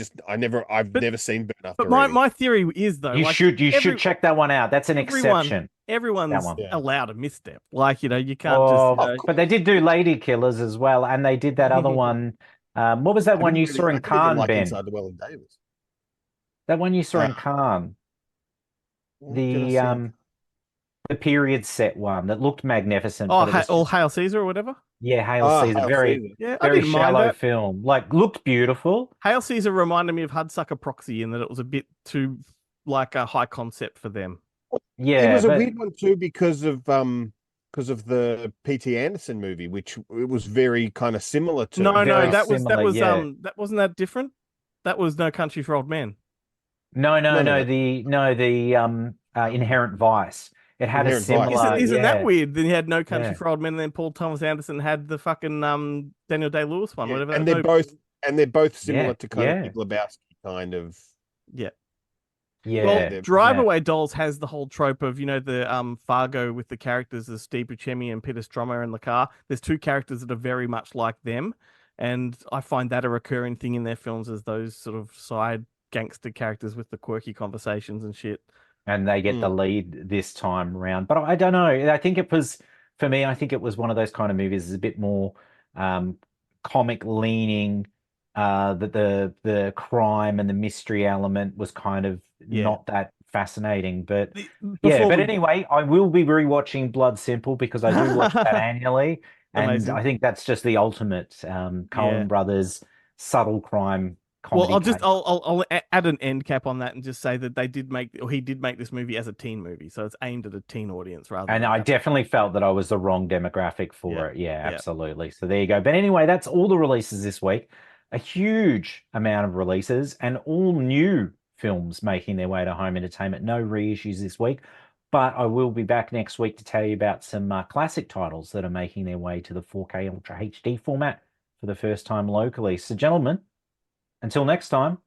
But- never seen Burn After But my, Reading. my theory is though, You like should every- check that one out. That's an everyone- exception. everyone's one. Yeah. allowed a misstep. Like you can't Oh, just. but they did do Lady Killers as well, and they did that other one. What was that I one didn't you really- saw I in didn't even Cannes, like Ben? Inside Llewellyn Davis. That one you saw in Uh, Cannes, What did I see? the period set one that looked magnificent. Oh, but it was All just- Hail Caesar or whatever. yeah, Hail Ah, Caesar, Hail very Caesar. Yeah, I very didn't mind shallow that. film. Like looked beautiful. Hail Caesar reminded me of Hudsucker Proxy in that it was a bit too like a high concept for them. Yeah, It was a but- weird one too because of the P.T. Anderson movie, which it was very kind of similar to. No, Very that was similar, yeah. that wasn't that different. That was No Country for Old Men. No, No. the Inherent Vice. It had a Inherent Vice. similar. Isn't that yeah. weird? Then you had No Country Yeah. for Old Men, and then Paul Thomas Anderson had the fucking Daniel Day Lewis one, Yeah, whatever. and that they're was. both similar Yeah, to kind of yeah. Big Lebowski kind of. Yeah. Well, Yeah. Drive yeah. Away Dolls has the whole trope of the Fargo with the characters of Steve Buscemi and Peter Strommer in the car. There's two characters that are very much like them, and I find that a recurring thing in their films as those sort of side gangster characters with the quirky conversations and shit. And they get the lead this time round. But I don't know. I think it was, for me, I think it was one of those kind of movies that's a bit more comic leaning. That the crime and the mystery element was kind of not that fascinating. But but anyway, I will be rewatching Blood Simple because I do watch that annually. And Amazing. I think that's just the ultimate Coen Brothers subtle crime comedy. I'll add an end cap on that and just say that he did make this movie as a teen movie, so it's aimed at a teen audience rather. And than I definitely felt that I was the wrong demographic for it. Yeah, Yeah. absolutely. So there you go. But anyway, that's all the releases this week. A huge amount of releases and all new films making their way to home entertainment. No reissues this week. But I will be back next week to tell you about some classic titles that are making their way to the 4K Ultra HD format for the first time locally. So, gentlemen, until next time,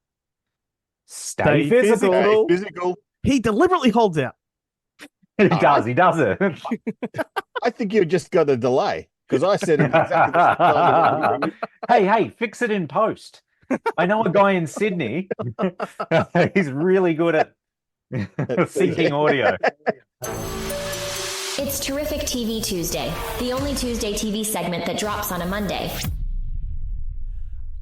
stay physical. physical. Physical. He deliberately holds out. He does it. I think you just got a delay because I said it exactly the same time. Hey, fix it in post. I know a guy in Sydney. He's really good at syncing audio. It's Terrific TV Tuesday, the only Tuesday TV segment that drops on a Monday.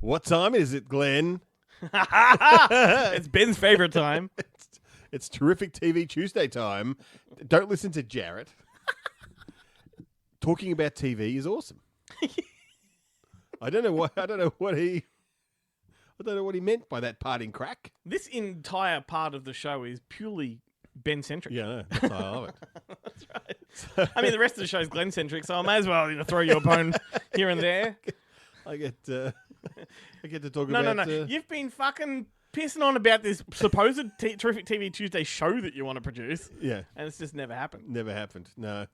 What time is it, Glenn? It's Ben's favorite time. It's Terrific TV Tuesday time. Don't listen to Jarrett. Talking about TV is awesome. I don't know what he meant by that parting crack. This entire part of the show is purely Ben centric. Yeah, no, that's why I love it. That's right. I mean, the rest of the show is Glenn centric, so I may as well throw you a bone here and there. I get to talk No, about. You've been fucking pissing on about this supposed Terrific TV Tuesday show that you want to produce, Yeah, and it's just never happened. never happened. No.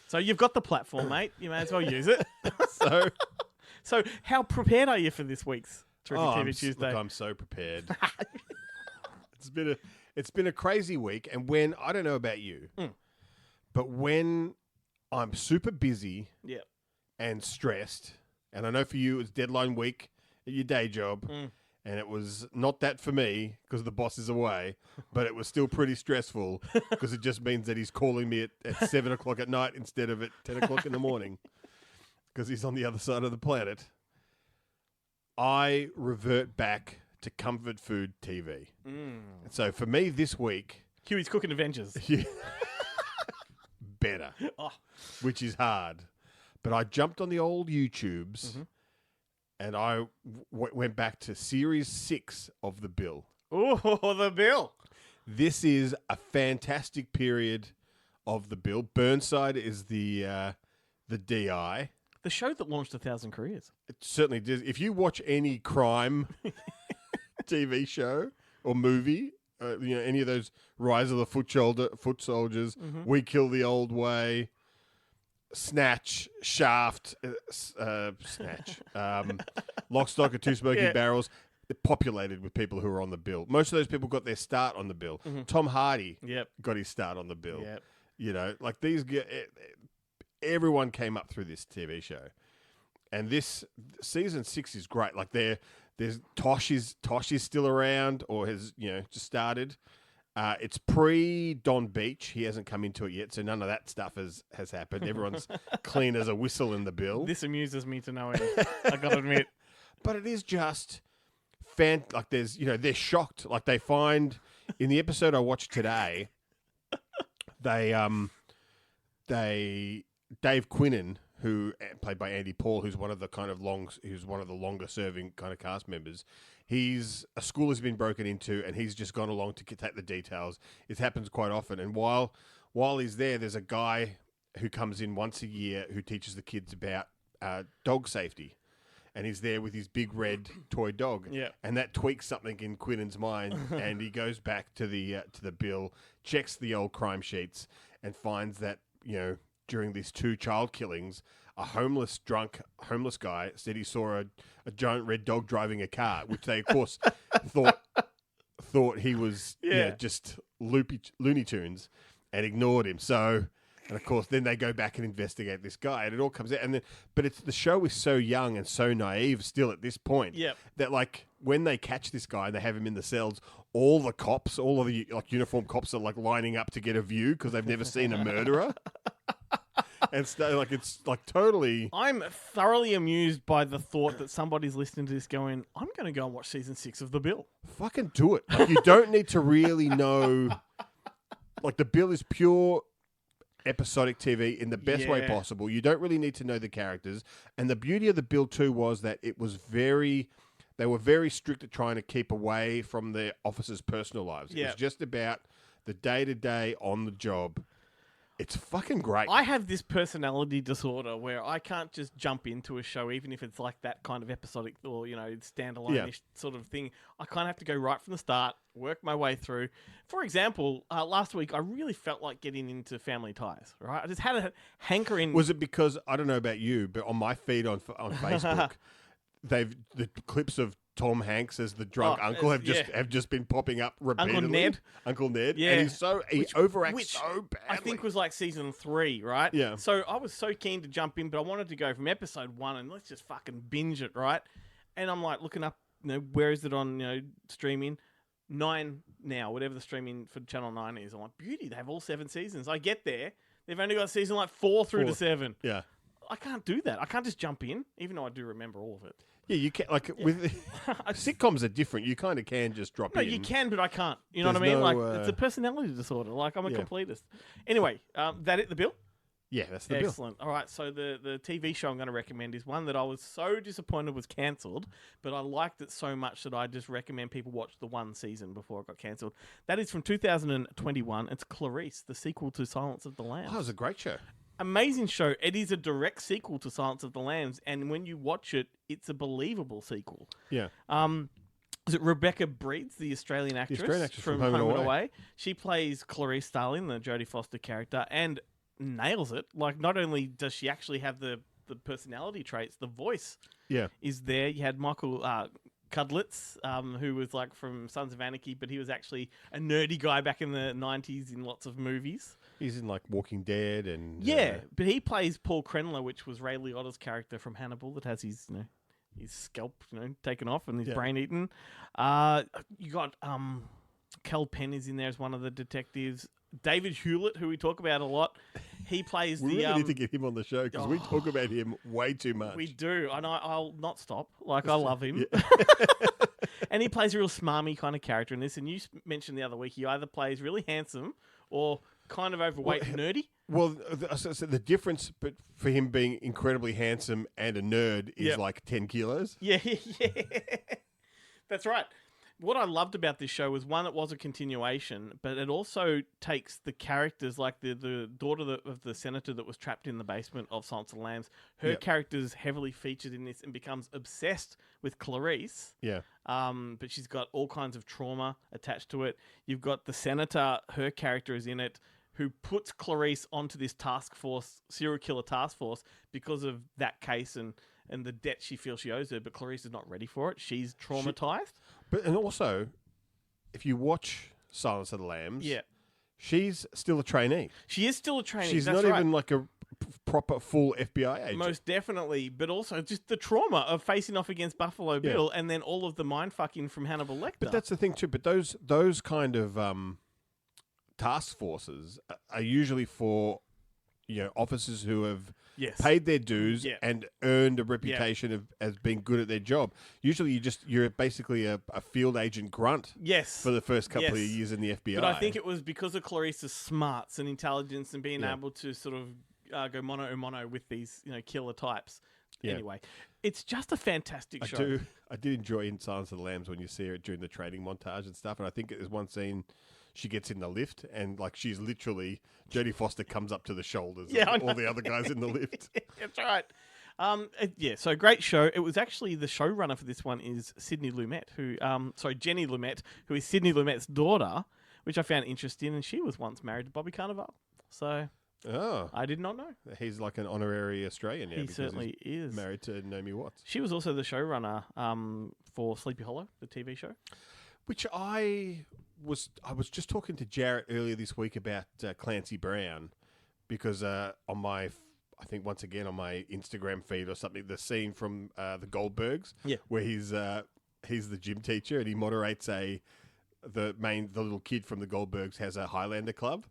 So you've got the platform, mate. You may as well use it. So So how prepared are you for this week's Terrific TV I'm Tuesday? Look, I'm so prepared. It's been a crazy week, and when I don't know about you, but when I'm super busy Yeah. and stressed, and I know for you it's deadline week at your day job, and it was not that for me because the boss is away, but it was still pretty stressful because it just means that he's calling me at 7 o'clock at night instead of at 10 o'clock in the morning because he's on the other side of the planet. I revert back to comfort food TV. So for me this week, Huey's Cooking Adventures. better, Oh. which is hard. But I jumped on the old YouTubes and I went back to series 6 of The Bill. Oh, the bill. This is a fantastic period of The Bill. Burnside is the DI. The show that launched 1,000 careers. It certainly does. If you watch any crime TV show or movie, any of those Rise of the Foot Soldiers, We Kill the Old Way, Snatch, Shaft, Snatch, Lock, Stock, and Two Smoking Barrels, they're populated with people who are on the bill. Most of those people got their start on the bill. Tom Hardy Yep. got his start on the bill. Yep. You know, like these everyone came up through this TV show, and this season 6 is great. Like there's Tosh is still around, or has just started. It's pre Don Beach. He hasn't come into it yet, so none of that stuff has happened. Everyone's clean as a whistle in the bill. This amuses me to no end. I gotta admit. But it is just like there's they're shocked. Like they find in the episode I watched today, Dave Quinnen, who played by Andy Paul, who's one of the longer serving kind of cast members. A school has been broken into, and he's just gone along to take the details. It happens quite often, and while he's there's a guy who comes in once a year who teaches the kids about dog safety. And he's there with his big red toy dog. Yeah. And that tweaks something in Quinnen's mind, and he goes back to the bill, checks the old crime sheets, and finds that during these 2 child killings, a homeless guy said he saw a giant red dog driving a car, which they of course thought he was just Looney Tunes, and ignored him. So. And of course, then they go back and investigate this guy, and it all comes out. But the show is so young and so naive still at this point that like when they catch this guy and they have him in the cells, all of the uniformed cops are like lining up to get a view because they've never seen a murderer. And so, it's totally. I'm thoroughly amused by the thought that somebody's listening to this going, I'm going to go and watch season 6 of The Bill. Fucking do it! Like, you don't need to really know. Like, The Bill is pure episodic TV in the best way possible. You don't really need to know the characters. And the beauty of The Bill too was that they were very strict at trying to keep away from the officers' personal lives. It was just about the day-to-day on the job. It's fucking great. I have this personality disorder where I can't just jump into a show, even if it's like that kind of episodic or, standalone-ish sort of thing. I kind of have to go right from the start, work my way through. For example, last week, I really felt like getting into Family Ties, right? I just had a hankering. Was it because, I don't know about you, but on my feed on Facebook, the clips of Tom Hanks as the drunk uncle have just been popping up repeatedly. Uncle Ned. Yeah. And he overacts so badly. I think was like season 3, right? Yeah. So I was so keen to jump in, but I wanted to go from episode 1 and let's just fucking binge it, right? And I'm like looking up, where is it on, streaming? 9 now, whatever the streaming for Channel 9 is. I'm like, beauty, they have all 7 seasons. I get there, they've only got season 4 through to 7. Yeah. I can't do that. I can't just jump in, even though I do remember all of it. Yeah, you can with sitcoms are different. You kind of can just drop in. No, you can, but I can't. You know There's what I mean? no, It's a personality disorder. Like I'm a completist. Anyway, that it the bill? Yeah, that's the bill. Excellent. All right, so the TV show I'm going to recommend is one that I was so disappointed was cancelled, but I liked it so much that I just recommend people watch the 1 season before it got cancelled. That is from 2021. It's Clarice, the sequel to Silence of the Lambs. Oh, it was a great show. Amazing show. It is a direct sequel to Silence of the Lambs, and when you watch it, it's a believable sequel. Yeah. Is it Rebecca Breeds, the Australian actress, from Home and Away? She plays Clarice Starling, the Jodie Foster character, and nails it. Like, not only does she actually have the personality traits, the voice is there. You had Michael Cudlitz, who was like from Sons of Anarchy, but he was actually a nerdy guy back in the 90s in lots of movies. He's in like Walking Dead and but he plays Paul Krenler, which was Ray Liotta's character from Hannibal that has his his scalp taken off and his brain eaten. You got Kel Penn is in there as one of the detectives. David Hewlett, who we talk about a lot, he plays we really need to get him on the show because we talk about him way too much. We do, and I'll not stop. Like, I love him. And he plays a real smarmy kind of character in this. And you mentioned the other week, he either plays really handsome or kind of overweight and nerdy. Well, so the difference for him being incredibly handsome and a nerd is like 10 kilos. Yeah. That's right. What I loved about this show was, one, it was a continuation, but it also takes the characters, like the daughter of the senator that was trapped in the basement of Silence of the Lambs. Her character's heavily featured in this and becomes obsessed with Clarice. Yeah. But she's got all kinds of trauma attached to it. You've got the senator, her character is in it, who puts Clarice onto this serial killer task force because of that case and the debt she feels she owes her, but Clarice is not ready for it. She's traumatized. And also, if you watch Silence of the Lambs, Yeah. she's still a trainee. She is still a trainee. She's that's not right. even like a proper full FBI agent. Most definitely, but also just the trauma of facing off against Buffalo Bill and then all of the mind fucking from Hannibal Lecter. But that's the thing too. But those kind of task forces are usually for officers who have paid their dues and earned a reputation of as being good at their job. Usually, you're basically a field agent grunt. Yes. For the first couple of years in the FBI. But I think it was because of Clarice's smarts and intelligence and being able to sort of go mono a mono with these killer types. Yeah. Anyway, it's just a fantastic show. I did enjoy in Silence of the Lambs when you see her during the training montage and stuff. And I think there's one scene. She gets in the lift and she's literally Jodie Foster comes up to the shoulders of all the other guys in the lift. That's right. So great show. It was actually the showrunner for this one is Sidney Lumet, Jenny Lumet, who is Sidney Lumet's daughter, which I found interesting. And she was once married to Bobby Cannavale. So I did not know. He's like an honourary Australian now. He certainly is. Married to Naomi Watts. She was also the showrunner for Sleepy Hollow, the TV show. Which I was just talking to Jarrett earlier this week about Clancy Brown because I think once again on my Instagram feed or something, the scene from the Goldbergs, where he's the gym teacher and he moderates the little kid from the Goldbergs has a Highlander club,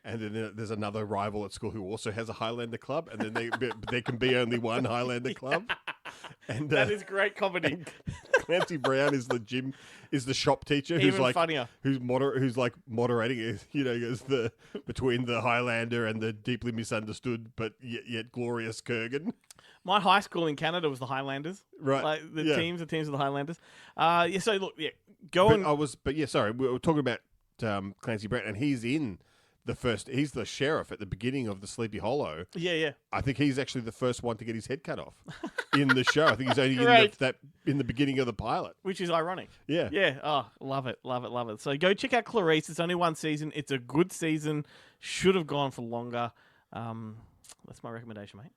and then there's another rival at school who also has a Highlander club, and then there can be only one Highlander club. And that is great comedy. Clancy Brown is the shop teacher who's Even funnier. who's moderating as between the Highlander and the deeply misunderstood but yet glorious Kurgan. My high school in Canada was the Highlanders. Right. Like the teams of the Highlanders. So look, sorry, we were talking about Clancy Brown, and he's in he's the sheriff at the beginning of the Sleepy Hollow. Yeah. I think he's actually the first one to get his head cut off in the show. I think he's only in the beginning of the pilot. Which is ironic. Yeah. Yeah. Oh, love it. So go check out Clarice. It's only one season. It's a good season. Should have gone for longer. That's my recommendation, mate.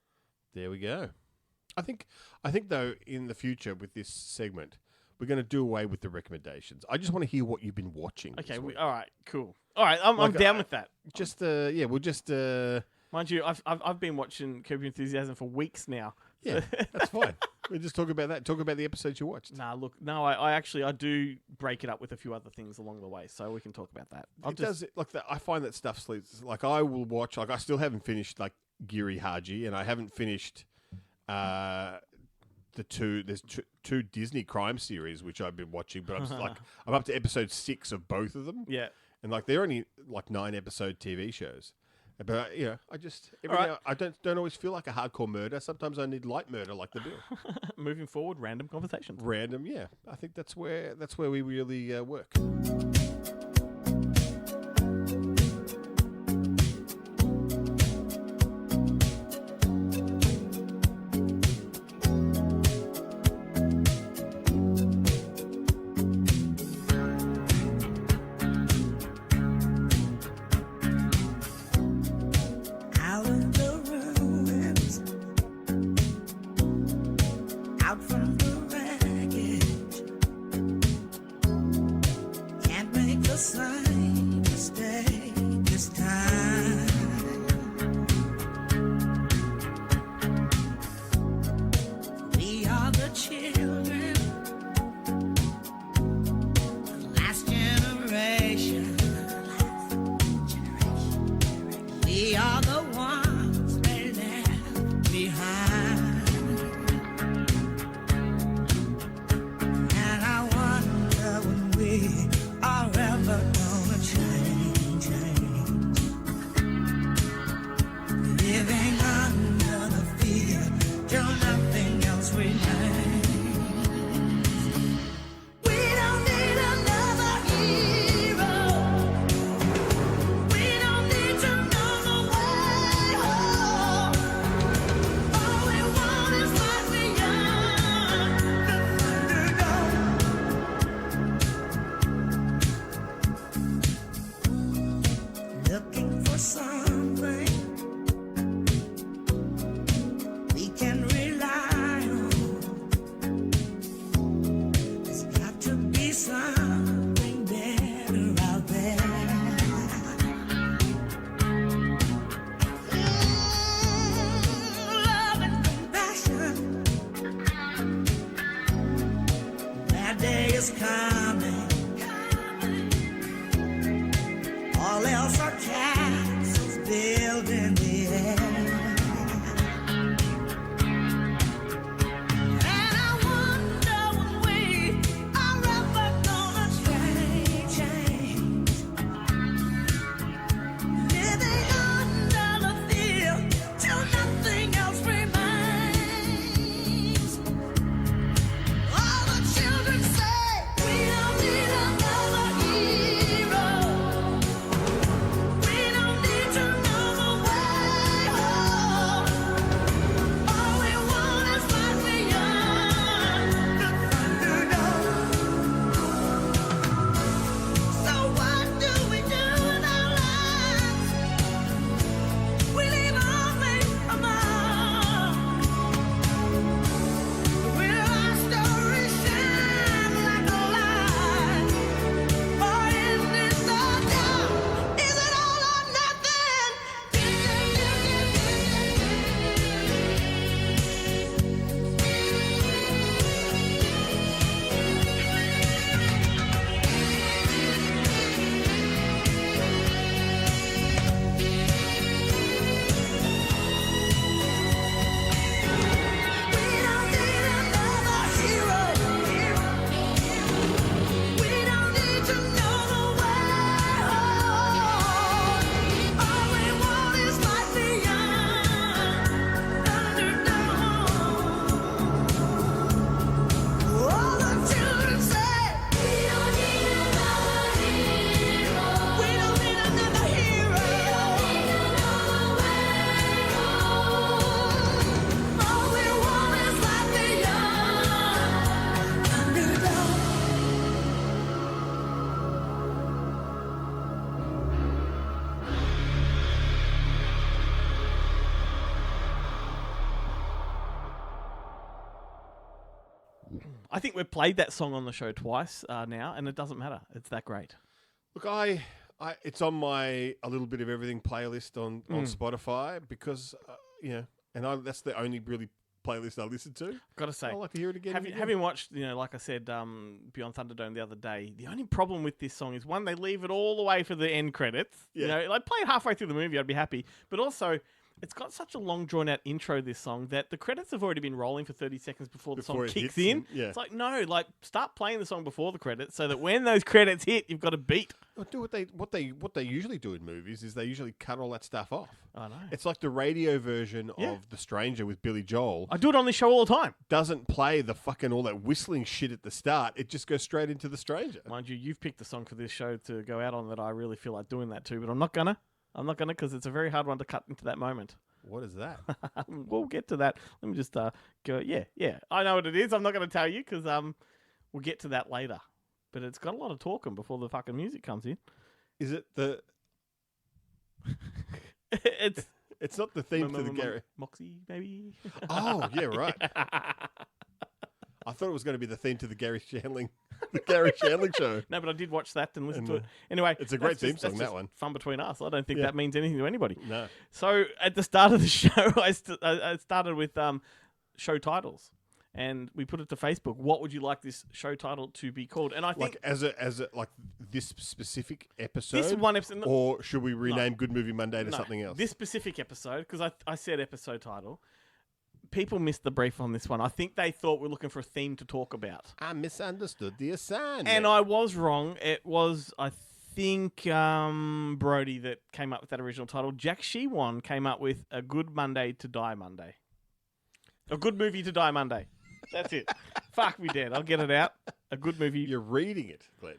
There we go. I think though, in the future with this segment, we're going to do away with the recommendations. I just want to hear what you've been watching. Okay. All right. Cool. All right. I'm down with that. We'll just. Mind you, I've been watching Curb Your Enthusiasm for weeks now. Yeah, that's fine. We just talk about that. Talk about the episodes you watched. I do break it up with a few other things along the way, so we can talk about that. I find that stuff sleeps. Like I will watch. Like I still haven't finished like Giri Haji, and I haven't finished there's two Disney crime series which I've been watching, but I'm up to episode 6 of both of them. Yeah, and they're only 9-episode TV shows. But I just I don't always feel like a hardcore murder. Sometimes I need light murder, like the Bill. Moving forward, random conversations. Random, yeah. I think that's where we really work. Can't day is coming. All else are castles built in the air. And I wonder when we are ever gonna change. Living under the fear till nothing else remains. All the children say we don't need another hero. We don't need to know the way home. All we want is life beyond the Thunderdome. So what do we do with our lives? We leave only a mark. Will our story shine like a light? Or is it the dark? Is it all or nothing? We don't need another hero. We don't need to know the way home. All we want is life beyond Thunderdome. All the children say we don't need another hero. We don't need another hero. All we want is life beyond Thunderdome. I think we've played that song on the show twice now, and it doesn't matter. It's that great. Look, it's on my A Little Bit of Everything playlist on Spotify because, that's the only really playlist I listen to. Got to say, I like to hear it again. and again. having watched, like I said, Beyond Thunderdome the other day, the only problem with this song is, one, they leave it all the way for the end credits. Yeah. Like, play it halfway through the movie, I'd be happy. But also, it's got such a long, drawn-out intro, this song, that the credits have already been rolling for 30 seconds before the Before song it kicks hits in. and- yeah. It's like, no, start playing the song before the credits so that when those credits hit, you've got a beat. Well, do what they usually do in movies is they usually cut all that stuff off. I know. It's like the radio version Yeah. of The Stranger with Billy Joel. I do it on this show all the time. Doesn't play the fucking all that whistling shit at the start. It just goes straight into The Stranger. Mind you, you've picked the song for this show to go out on that I really feel like doing that too, but I'm not gonna because it's a very hard one to cut into that moment. What is that? We'll get to that. Let me just go. Yeah. I know what it is. I'm not going to tell you because we'll get to that later. But it's got a lot of talking before the fucking music comes in. Is it the? It's It's not the theme to the Gary. Moxie, maybe. Oh yeah, right. I thought it was going to be the theme to the Gary Shandling show. No, but I did watch that and listen And, to it. Anyway, it's a great that's theme just- song, that's that just one. Fun between us. I don't think Yeah. that means anything to anybody. No. So at the start of the show, I started with show titles, and we put it to Facebook. What would you like this show title to be called? And I think Like as a like this specific episode. this is one episode. Or should we rename Good Movie Monday to No, something else? This specific episode, because I said episode title. People missed the brief on this one. I think they thought we're looking for a theme to talk about. I misunderstood the assignment. And I was wrong. It was, I think, Brody that came up with that original title. Jack Shewan came up with A Good Monday to Die Monday. A Good Movie to Die Monday. That's it. Fuck me dead. I'll get it out. A good movie. You're reading it, Glenn.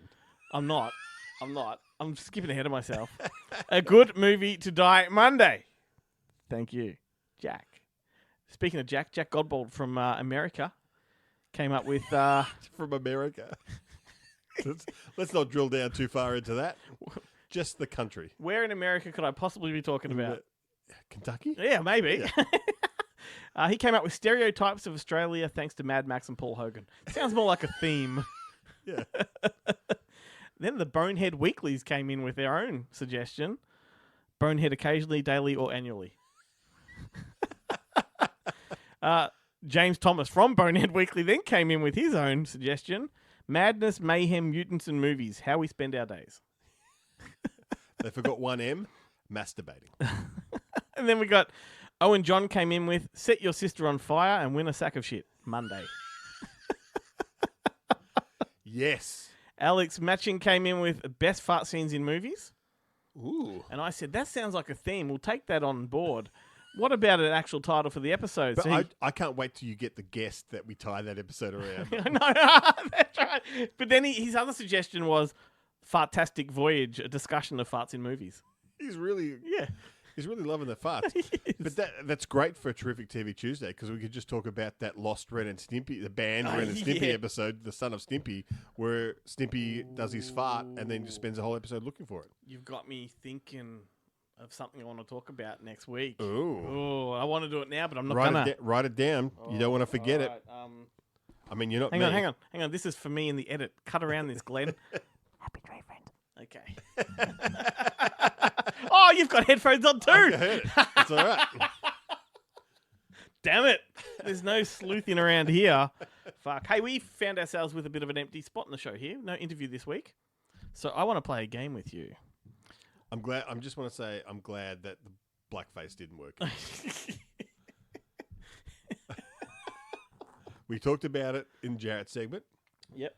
I'm not. I'm skipping ahead of myself. A Good Movie to Die Monday. Thank you, Jack. Speaking of Jack Godbold from America came up with... From America. Let's not drill down too far into that. Just the country. Where in America could I possibly be talking about? Kentucky? Yeah, maybe. He came up with Stereotypes of Australia thanks to Mad Max and Paul Hogan. Sounds more like a theme. Yeah. Then the Bonehead Weeklies came in with their own suggestion. Bonehead occasionally, daily, or annually. James Thomas from Bonehead Weekly then came in with his own suggestion. Madness, mayhem, mutants, and movies. How we spend our days. They forgot one M. Masturbating. And then we got Owen John came in with set your sister on fire and win a sack of shit. Monday. Yes. Alex Matching came in with best fart scenes in movies. Ooh. And I said, that sounds like a theme. We'll take that on board. What about an actual title for the episode? But So I can't wait till you get the guest that we tie that episode around. I know, that's right. But then his other suggestion was Fartastic Voyage, a discussion of farts in movies. He's really loving the farts. But that's great for a terrific TV Tuesday because we could just talk about that lost Ren and Stimpy, the banned Ren and Stimpy yeah. episode, The Son of Stimpy, where Stimpy does his fart and then just spends the whole episode looking for it. You've got me thinking of something I want to talk about next week. Ooh. Oh, I want to do it now, but I'm not Write gonna. it, write it down. You don't want to forget it. Alright, I mean, you're not hang me. on. This is for me in the edit. Cut around this, Glenn. Happy trade friend. Okay. Oh, you've got headphones on too. I heard it. It's all right. Damn it. There's no sleuthing around here. Fuck. Hey, we found ourselves with a bit of an empty spot in the show here. No interview this week. So I want to play a game with you. I'm glad. I just want to say I'm glad that the blackface didn't work. We talked about it in Jarrett's segment. Yep.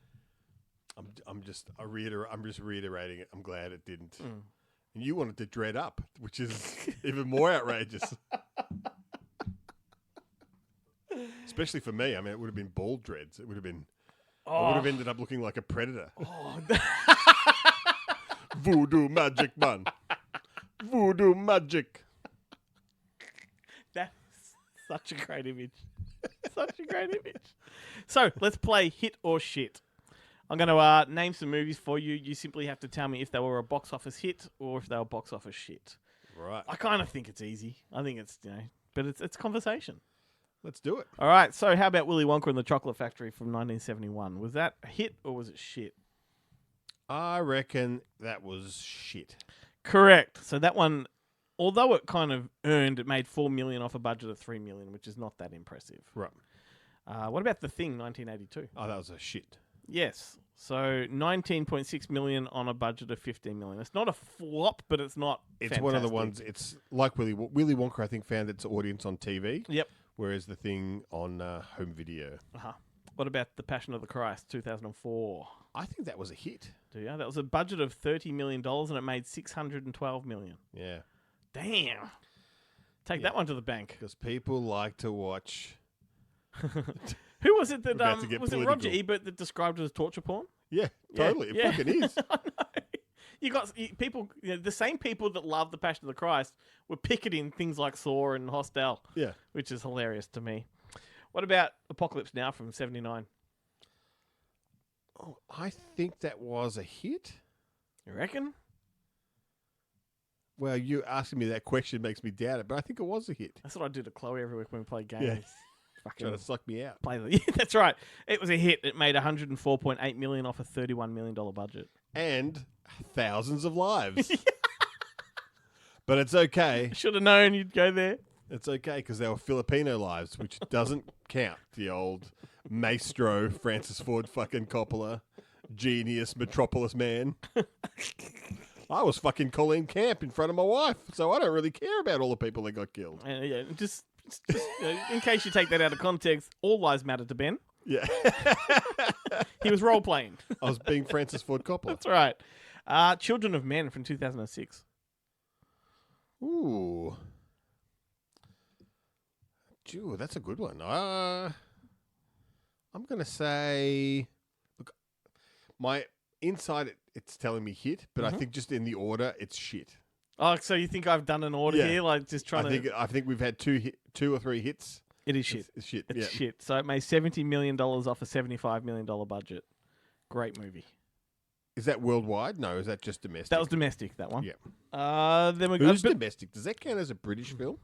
I'm just reiterating it. I'm glad it didn't. And you wanted to dread up, which is even more outrageous. Especially for me. I mean, it would have been bald dreads. It would have been. I would have ended up looking like a predator. Voodoo magic, man. Voodoo magic. That's such a great image. Such a great image. So let's play hit or shit. I'm going to name some movies for you. You simply have to tell me if they were a box office hit or if they were box office shit. Right. I kind of think it's easy. I think it's, but it's conversation. Let's do it. All right. So how about Willy Wonka and the Chocolate Factory from 1971? Was that a hit or was it shit? I reckon that was shit. Correct. So that one, although it kind of it made $4 million off a budget of $3 million, which is not that impressive. Right. What about The Thing, 1982? Oh, that was a shit. Yes. So 19.6 million on a budget of 15 million. It's not a flop, but it's not. It's one of the ones. It's like Willy Wonka. I think found its audience on TV. Yep. Whereas The Thing on home video. What about The Passion of the Christ, 2004? I think that was a hit. Do you? That was a budget of $30 million and it made $612 million. Yeah. Damn. Take that one to the bank. Because people like to watch. Who was it that About to get was it political. Roger Ebert that described it as torture porn? Yeah, totally. Yeah. It fucking is. I know. You got people, the same people that love The Passion of the Christ were picketing things like Saw and Hostel. Yeah. Which is hilarious to me. What about Apocalypse Now from 79? Oh, I think that was a hit. You reckon? Well, you asking me that question makes me doubt it, but I think it was a hit. That's what I do to Chloe every week when we play games. Yeah. Fucking Trying to suck me out. play the. Yeah, that's right. It was a hit. It made $104.8 million off a $31 million budget. And thousands of lives. But it's okay. Should have known you'd go there. It's okay because they were Filipino lives, which doesn't count. The old maestro Francis Ford fucking Coppola, genius metropolis man. I was fucking Colleen Camp in front of my wife, so I don't really care about all the people that got killed. And yeah, just in case you take that out of context, all lives matter to Ben. Yeah. He was role playing. I was being Francis Ford Coppola. That's right. Children of Men from 2006. Ooh. Gee, that's a good one. I'm going to say, look, my inside, it's telling me hit, but I think just in the order, it's shit. Oh, so you think I've done an order Yeah. here? Like just trying I think we've had two or three hits. It is shit. It's shit. It's yeah. shit. So it made $70 million off a $75 million budget. Great movie. Is that worldwide? No, is that just domestic? That was domestic, that one. Yeah. Then we Who's got... domestic? Does that count as a British film?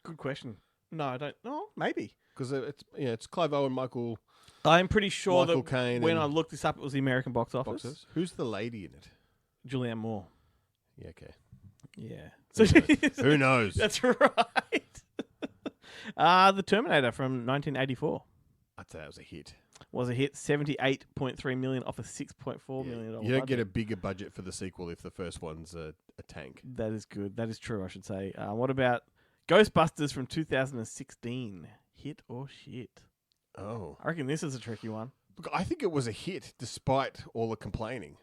Good question. No, I don't... Oh, maybe. Because it's Clive Owen, Michael I'm pretty sure Michael that Caine when and- I looked this up, it was the American box office. boxes. Who's the lady in it? Julianne Moore. Yeah, okay. Yeah. So Who knows? That's right. The Terminator from 1984. I I'd say that was a hit. Was a hit, $78.3 million off a $6.4 million You don't get a budget. bigger budget for the sequel if the first one's a tank. That is good. That is true, I should say. What about Ghostbusters from 2016? Hit or shit? Oh. I reckon this is a tricky one. Look, I think it was a hit despite all the complaining.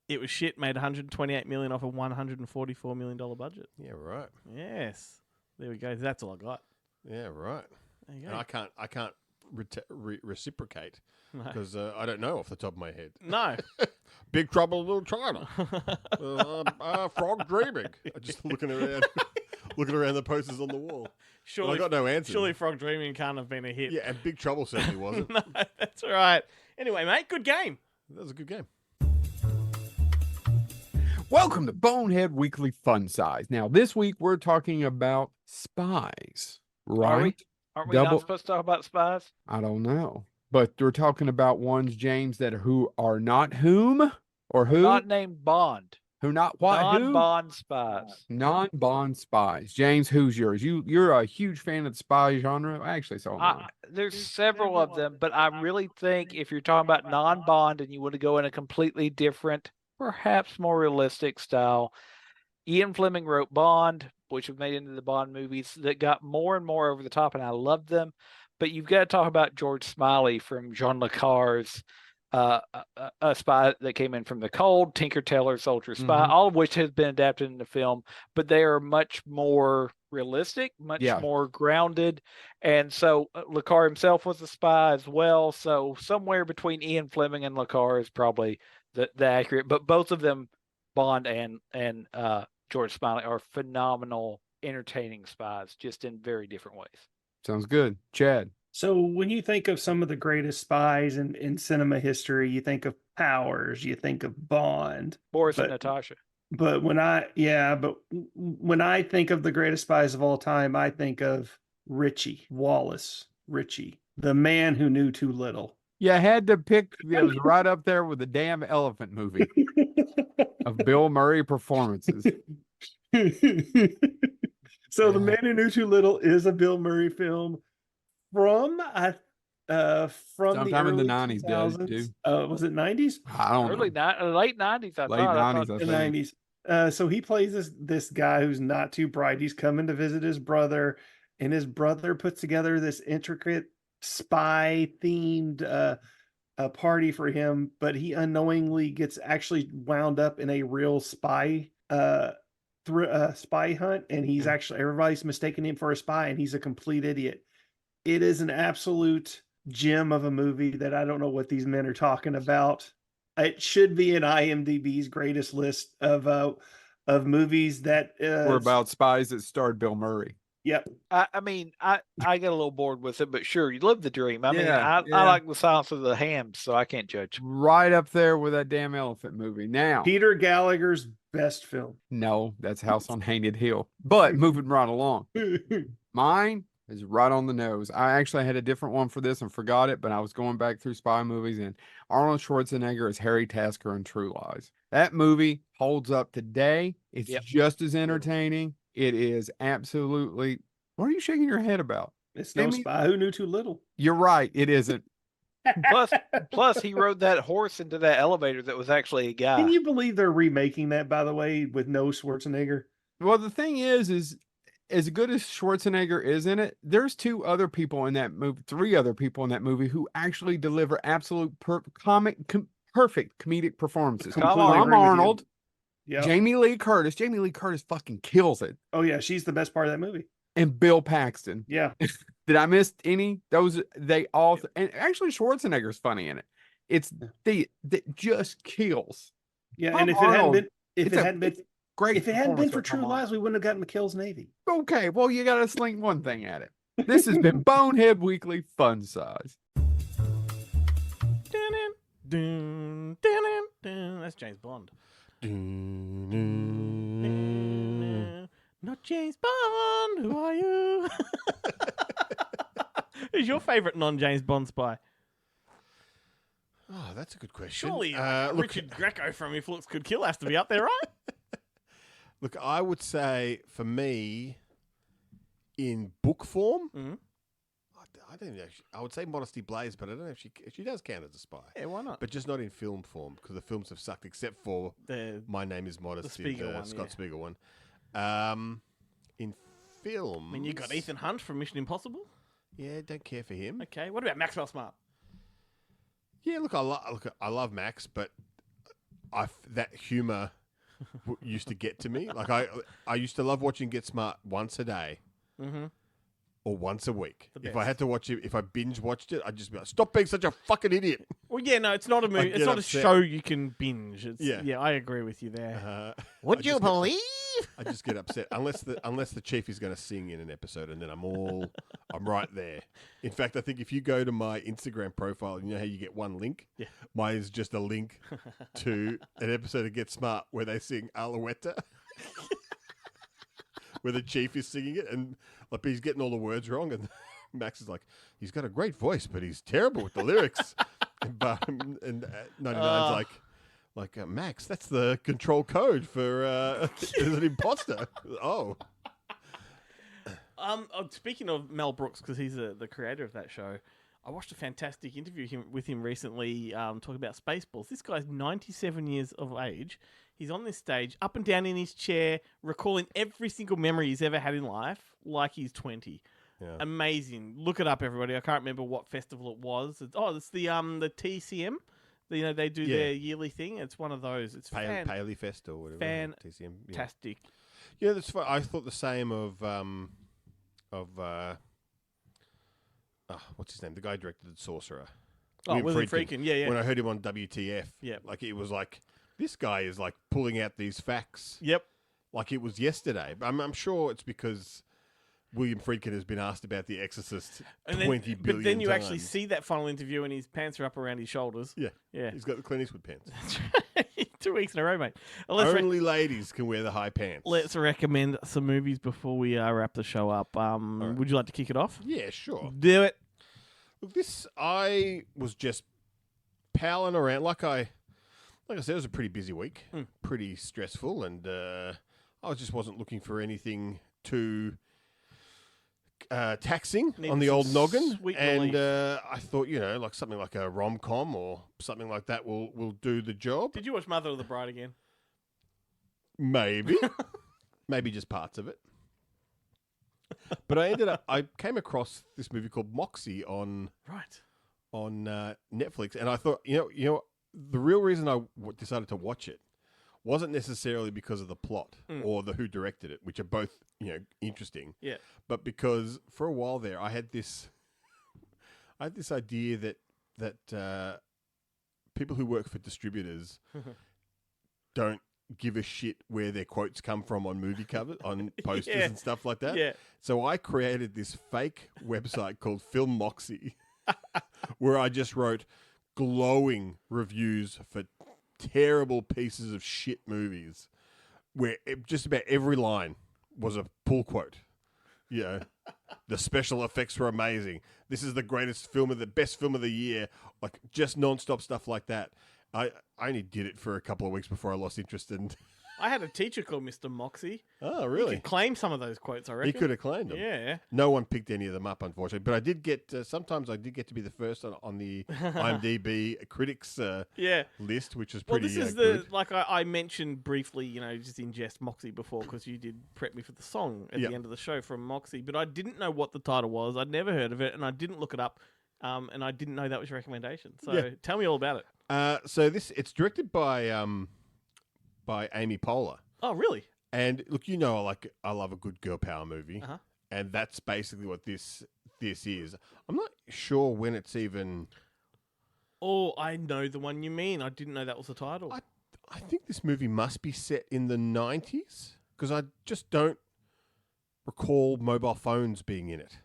It was shit, made $128 million off a $144 million budget. Yeah, right. Yes. There we go. That's all I got. Yeah, right. There you And go. I can't reciprocate No. because I don't know off the top of my head. No. Big Trouble in Little China. Frog Dreaming. I'm just looking around the posters on the wall. Surely, I got no answer. Surely Frog Dreaming can't have been a hit. Yeah, and Big Trouble certainly wasn't. No, that's all right. Anyway, mate, good game. That was a good game. Welcome to Bonehead Weekly Fun Size. Now, this week we're talking about spies, right? Aren't we Double- not supposed to talk about spies? I don't know. But we're talking about ones, James, that who are not whom or who? Not named Bond. Who not what? Who? Non-Bond spies. Non-Bond spies. James, who's yours? You're a huge fan of the spy genre. Actually, so am I. There's several of them, but I really think if you're talking about non-Bond and you want to go in a completely different, perhaps more realistic style, Ian Fleming wrote Bond, which have made into the Bond movies that got more and more over the top, and I loved them. But you've got to talk about George Smiley from Jean Le Carre's a spy that came in from the cold, Tinker Tailor Soldier Spy, all of which has been adapted into film, but they are much more realistic, much more grounded. And so Le Carre himself was a spy as well. So somewhere between Ian Fleming and Le Carre is probably the accurate, but both of them, Bond and George Smiley, are phenomenal, entertaining spies, just in very different ways. Sounds good. Chad. So when you think of some of the greatest spies in cinema history, you think of Powers, you think of Bond, Boris and Natasha. But when I think of the greatest spies of all time, I think of Wallace Ritchie, the man who knew too little. You had to pick. It was right up there with the damn elephant movie of Bill Murray performances. So The Man Who Knew Too Little is a Bill Murray film from Sometime the early in the 90s, 2000s. dude. Was it 90s? I don't know. Late 90s, I Late thought. 90s, I The think. 90s. So he plays this guy who's not too bright. He's coming to visit his brother, and his brother puts together this intricate spy themed party for him, but he unknowingly gets actually wound up in a real spy hunt, and he's actually, everybody's mistaken him for a spy, and he's a complete idiot. It is an absolute gem of a movie that I don't know what these men are talking about. It should be in IMDb's greatest list of movies that We're about spies that starred Bill Murray. Yep. I mean, I get a little bored with it, but sure, you live the dream. I mean, Yeah, I like The Silence of the Hams, so I can't judge. Right up there with that damn elephant movie. Now, Peter Gallagher's best film. no, that's House on Haunted Hill. But moving right along, mine is right on the nose. I actually had a different one for this and forgot it, but I was going back through spy movies, and Arnold Schwarzenegger as Harry Tasker in True Lies. That movie holds up today. It's just as entertaining. It is absolutely. What are you shaking your head about? It's no Spy Who Knew Too Little. You're right. It isn't. Plus, he rode that horse into that elevator that was actually a guy. Can you believe they're remaking that, by the way, with no Schwarzenegger? Well, the thing is as good as Schwarzenegger is in it, there's three other people in that movie who actually deliver absolute perfect comedic performances. Completely agree Tom with you. Arnold, Yep. Jamie Lee Curtis. Jamie Lee Curtis fucking kills it. Oh yeah, she's the best part of that movie. And Bill Paxton. Yeah. Did I miss any? They all, and actually Schwarzenegger's funny in it. It's that just kills. Yeah, Tom and if Arnold, it hadn't been great if it hadn't been performance for by Tom True Arnold. Lies, we wouldn't have gotten McKill's Navy. Okay, well, you got to sling one thing at it. This has been Bonehead Weekly Fun Size. That's James Bond. Not James Bond. Who are you? Who's your favorite non-James Bond spy? Oh, that's a good question. Surely look, Richard Greco from If Looks Could Kill has to be up there, right? Look, I would say for me, in book form, I don't know. I would say Modesty Blaze, but I don't know if she does count as a spy. Yeah, why not? But just not in film form because the films have sucked, except for My Name Is Modesty, Spiegel the one, Scott yeah. Spiegel one. In film, I mean, you got Ethan Hunt from Mission Impossible. Yeah, don't care for him. Okay, what about Maxwell Smart? Yeah, look, I love Max, but that humor used to get to me. Like I used to love watching Get Smart once a day. Mm-hmm. Or once a week. The If I best. had to watch it, if I binge watched it, I'd just be like, stop being such a fucking idiot. Well, yeah, no, it's not a movie. It's get not upset. a show you can binge. It's, Yeah. yeah, I agree with you there. Would you believe? I just get upset unless the chief is going to sing in an episode, and then I'm right there. In fact, I think if you go to my Instagram profile, you know how you get one link. Yeah. Mine is just a link to an episode of Get Smart where they sing Alouetta. Where the chief is singing it, and like he's getting all the words wrong, and Max is like, he's got a great voice, but he's terrible with the lyrics. and 99's like Max, that's the control code for as an imposter. Oh, Speaking of Mel Brooks, because he's the creator of that show, I watched a fantastic interview with him recently talking about Spaceballs. This guy's 97 years of age. He's on this stage, up and down in his chair, recalling every single memory he's ever had in life like he's 20. yeah. Amazing. Look it up, everybody. I can't remember what festival it was. It's the TCM. They do Yeah. their yearly thing. It's one of those. It's Paley Fest or whatever. TCM. Yeah. fantastic. Yeah, that's fine. I thought the same of what's his name? The guy who directed The Sorcerer. William Friedkin. Yeah, yeah. When I heard him on WTF, Yeah. like it was like this guy is like pulling out these facts. Yep. Like it was yesterday. But I'm sure it's because William Friedkin has been asked about The Exorcist 20 billion But then you actually times. see that final interview and his pants are up around his shoulders. Yeah. Yeah. He's got the Clint Eastwood pants. 2 weeks in a row, mate. Let's, Only ladies can wear the high pants. let's recommend some movies before we wrap the show up. Would you like to kick it off? Yeah, sure. Do it. Look, I was just palling around. Like I said, it was a pretty busy week, pretty stressful, and I just wasn't looking for anything too taxing Needed on the some old noggin. sweet And relief. I thought, like something like a rom-com or something like that will do the job. Did you watch Mother of the Bride again? Maybe. Maybe just parts of it. But I came across this movie called Moxie on Netflix, and I thought, the real reason I decided to watch it wasn't necessarily because of the plot or the who directed it, which are both, interesting. Yeah. But because for a while there, I had this idea that people who work for distributors don't give a shit where their quotes come from on movie covers, on posters Yeah. and stuff like that. Yeah. So I created this fake website called Film Moxie, where I just wrote glowing reviews for terrible pieces of shit movies, where just about every line was a pull quote. The special effects were amazing. This is the greatest film best film of the year. Like just nonstop stuff like that. I only did it for a couple of weeks before I lost interest in. I had a teacher called Mr. Moxie. Oh, He really? could claim some of those quotes, I reckon. He could have claimed them. Yeah. No one picked any of them up, unfortunately. But I did get sometimes I did get to be the first on the IMDb critics Yeah. list, which is Well, pretty this is good. like I mentioned briefly, just in jest Moxie before because you did prep me for the song at Yep. the end of the show from Moxie, but I didn't know what the title was. I'd never heard of it, and I didn't look it up, and I didn't know that was your recommendation. So Yeah. tell me all about it. So it's directed by Amy Poehler. Oh, really? And look, I love a good girl power movie, Uh-huh. and that's basically what this is. I'm not sure when it's even. Oh, I know the one you mean. I didn't know that was the title. I think this movie must be set in the 90s because I just don't recall mobile phones being in it.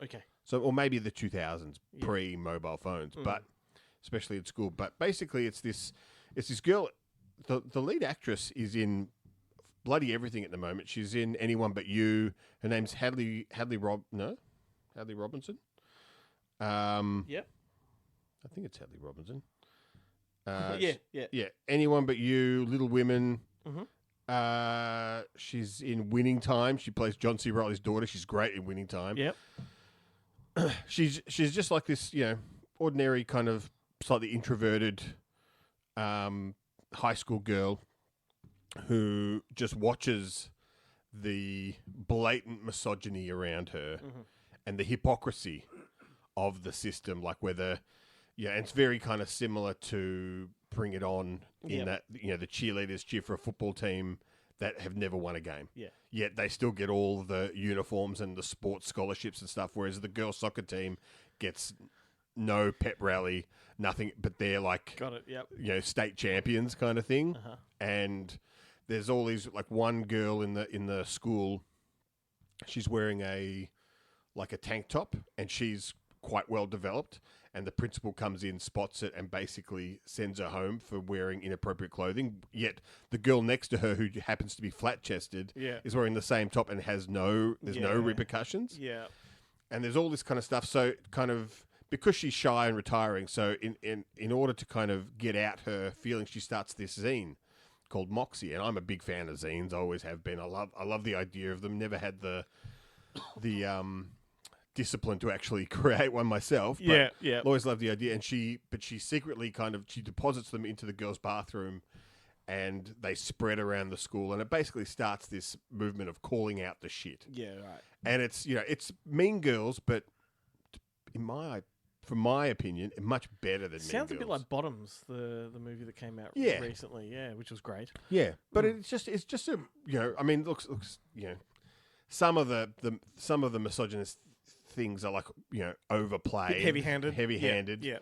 Okay. So, or maybe the 2000s, Yeah. pre-mobile phones, but especially at school. But basically, it's this girl. The lead actress is in bloody everything at the moment. She's in Anyone But You. Her name's Hadley Robinson. Yep. I think it's Hadley Robinson. Yeah. Anyone But You, Little Women. Mhm. She's in Winning Time. She plays John C. Reilly's daughter. She's great in Winning Time. Yep. she's just like this, ordinary kind of slightly introverted high school girl who just watches the blatant misogyny around her and the hypocrisy of the system, like whether, and it's very kind of similar to Bring It On in that, the cheerleaders cheer for a football team that have never won a game. Yeah. Yet they still get all the uniforms and the sports scholarships and stuff, whereas the girls' soccer team gets no pep rally, nothing, but they're like, Got it. Yep. state champions kind of thing. And there's all these, like one girl in the school, she's wearing a tank top and she's quite well developed. And the principal comes in, spots it, and basically sends her home for wearing inappropriate clothing. Yet the girl next to her, who happens to be flat-chested, is wearing the same top and has no repercussions. Yeah. And there's all this kind of stuff. So kind of because she's shy and retiring, so in order to kind of get out her feelings, she starts this zine called Moxie. And I'm a big fan of zines. I always have been. I love the idea of them. Never had the discipline to actually create one myself. But always loved the idea. And she secretly she deposits them into the girls' bathroom and they spread around the school. And it basically starts this movement of calling out the shit. Yeah, right. And it's, it's Mean Girls, but from my opinion, much better than Mean Girls. Sounds a bit like Bottoms, the movie that came out recently. Yeah, which was great. Yeah, but it's just a, I mean, looks, some of the misogynist things are like, overplayed, heavy-handed,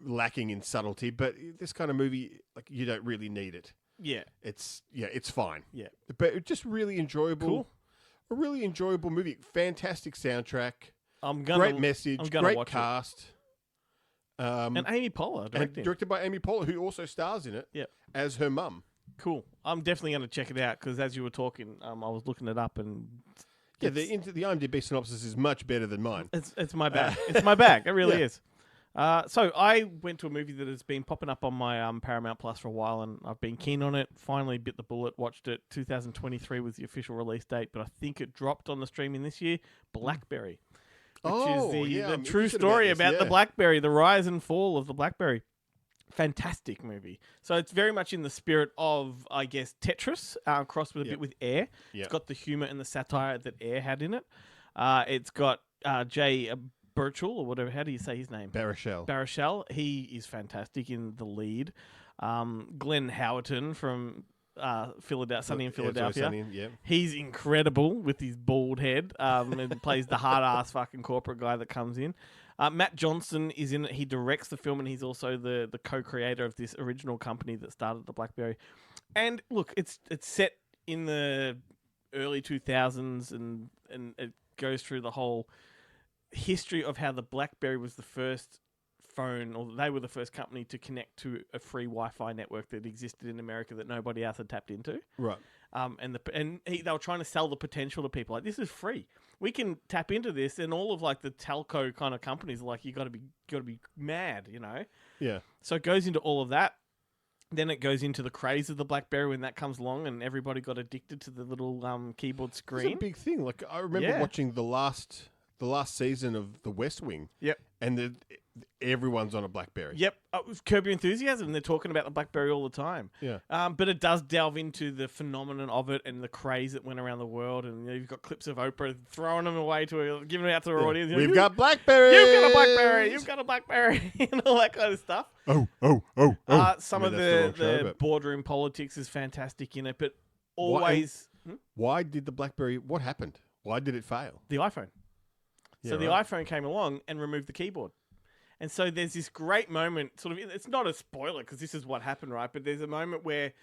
lacking in subtlety. But this kind of movie, like, you don't really need it. Yeah, it's fine. Yeah, but it's just really enjoyable. Cool. A really enjoyable movie. Fantastic soundtrack. Great message. Great cast. And Amy Poehler directing. Directed by Amy Poehler, who also stars in it as her mum. Cool. I'm definitely going to check it out because as you were talking, I was looking it up and. Yeah, the IMDb synopsis is much better than mine. It's my bag. It's my bag. It really is. So I went to a movie that has been popping up on my Paramount Plus for a while, and I've been keen on it. Finally bit the bullet, watched it. 2023 was the official release date, but I think it dropped on the streaming this year. Blackberry, which is the true story about the Blackberry, the rise and fall of the Blackberry. Fantastic movie. So it's very much in the spirit of, I guess, Tetris, crossed with a bit with Air. It's got the humor and the satire that Air had in it. It's got Jay Birchall, or whatever. How do you say his name? Baruchel. He is fantastic in the lead. Glenn Howerton from Sunny in Philadelphia. He's incredible with his bald head. And plays the hard-ass fucking corporate guy that comes in. Matt Johnson is in it. He directs the film, and he's also the co-creator of this original company that started the Blackberry. And look, it's set in the early 2000s, and it goes through the whole history of how the Blackberry was the first phone, or they were the first company to connect to a free Wi-Fi network that existed in America that nobody else had tapped into. Right. They were trying to sell the potential to people. Like, this is free. We can tap into this, and all of like the telco kind of companies are like, you got to be mad, Yeah. So it goes into all of that. Then it goes into the craze of the BlackBerry when that comes along, and everybody got addicted to the little keyboard screen. It's a big thing. Like, I remember watching the last season of The West Wing. Yep. And everyone's on a BlackBerry. Yep. It was Curb Your Enthusiasm. They're talking about the BlackBerry all the time. Yeah. But it does delve into the phenomenon of it and the craze that went around the world. And you've got clips of Oprah throwing them away giving it out to her audience. We've got BlackBerry. You've got a BlackBerry. You've got a BlackBerry. And all that kind of stuff. Some of the boardroom politics is fantastic in it, but always. Why did the BlackBerry? What happened? Why did it fail? The iPhone. So the iPhone came along and removed the keyboard. And so there's this great moment, sort of, it's not a spoiler because this is what happened, right? But there's a moment where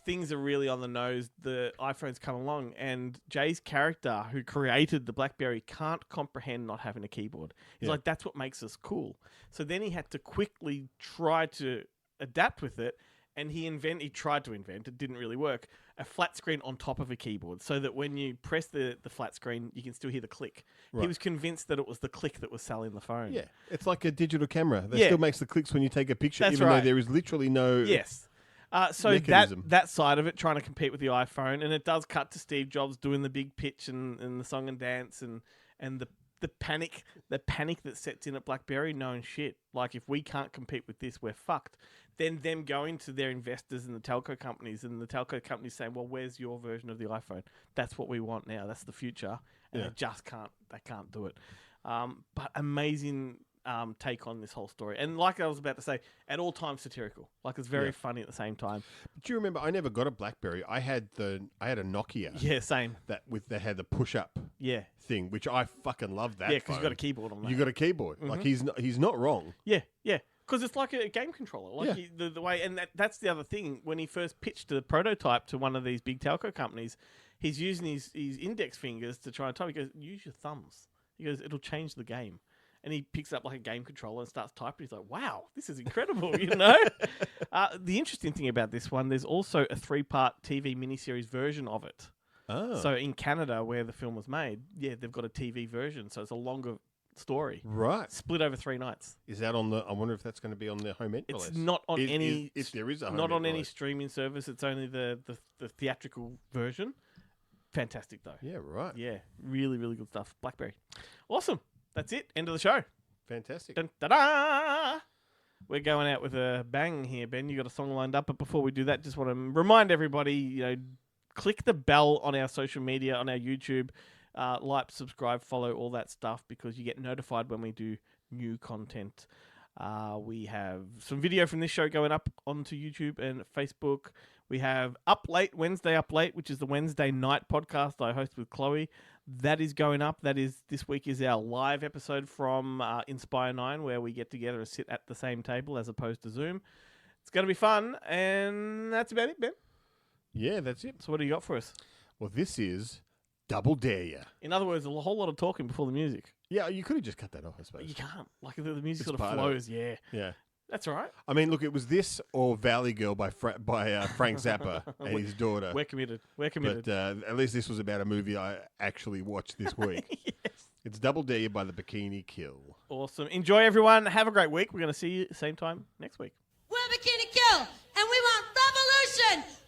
things are really on the nose. The iPhones come along and Jay's character, who created the BlackBerry, can't comprehend not having a keyboard. He's like, that's what makes us cool. So then he had to quickly try to adapt with it. And he tried to invent, it didn't really work, a flat screen on top of a keyboard so that when you press the flat screen, you can still hear the click. Right. He was convinced that it was the click that was selling the phone. Yeah, it's like a digital camera. That still makes the clicks when you take a picture, That's even right. though there is literally no So mechanism. that side of it, trying to compete with the iPhone, and it does cut to Steve Jobs doing the big pitch and the song and dance and the the panic that sets in at BlackBerry, knowing shit. Like if we can't compete with this, we're fucked. Then them going to their investors and the telco companies, and the telco companies saying, "Well, where's your version of the iPhone? That's what we want now. That's the future." And Yeah. they just can't. They can't do it. But amazing take on this whole story, and like I was about to say, at all times satirical. Like it's very Yeah. funny at the same time. Do you remember? I never got a BlackBerry. I had a Nokia. Yeah, same. That had the push up Yeah, thing, which I fucking love. That yeah, because you got a phone. keyboard on that. You got a keyboard. Like he's not wrong. Yeah, yeah. Because it's like a game controller. Like Yeah. the way, and that's the other thing. When he first pitched a prototype to one of these big telco companies, he's using his index fingers to try and type. He goes, "Use your thumbs." He goes, "It'll change the game." And he picks up like a game controller and starts typing. He's like, "Wow, this is incredible!" You know. The interesting thing about this one, there's also a 3-part TV miniseries version of it. Oh, So in Canada, where the film was made, yeah, they've got a TV version, so it's a longer story, right. split over 3 nights. Is that on the? I wonder if that's going to be on the home end It's release. not on any. If there is a home not on end any release. streaming service. It's only the theatrical version. Fantastic though. Yeah, right. Yeah, really, really good stuff. BlackBerry, awesome. That's it. End of the show. Fantastic. Dun, da-da! We're going out with a bang here, Ben. You got a song lined up, but before we do that, just want to remind everybody, click the bell on our social media, on our YouTube, like, subscribe, follow, all that stuff, because you get notified when we do new content. We have some video from this show going up onto YouTube and Facebook. We have Wednesday Up Late, which is the Wednesday night podcast I host with Chloe. That is going up. This week is our live episode from Inspire 9, where we get together and sit at the same table as opposed to Zoom. It's going to be fun, and that's about it, Ben. Yeah, that's it. So what do you got for us? Well, this is Double Dare Ya. In other words, a whole lot of talking before the music. Yeah, you could have just cut that off, I suppose. But you can't. Like, the music It's sort of part of flows, yeah. Yeah. That's all right. I mean, look, it was this or Valley Girl by Frank Zappa and his daughter. We're committed. We're committed. But at least this was about a movie I actually watched this week. Yes. It's Double Dare Ya by the Bikini Kill. Awesome. Enjoy, everyone. Have a great week. We're going to see you same time next week. We're Bikini Kill, and we want revolution!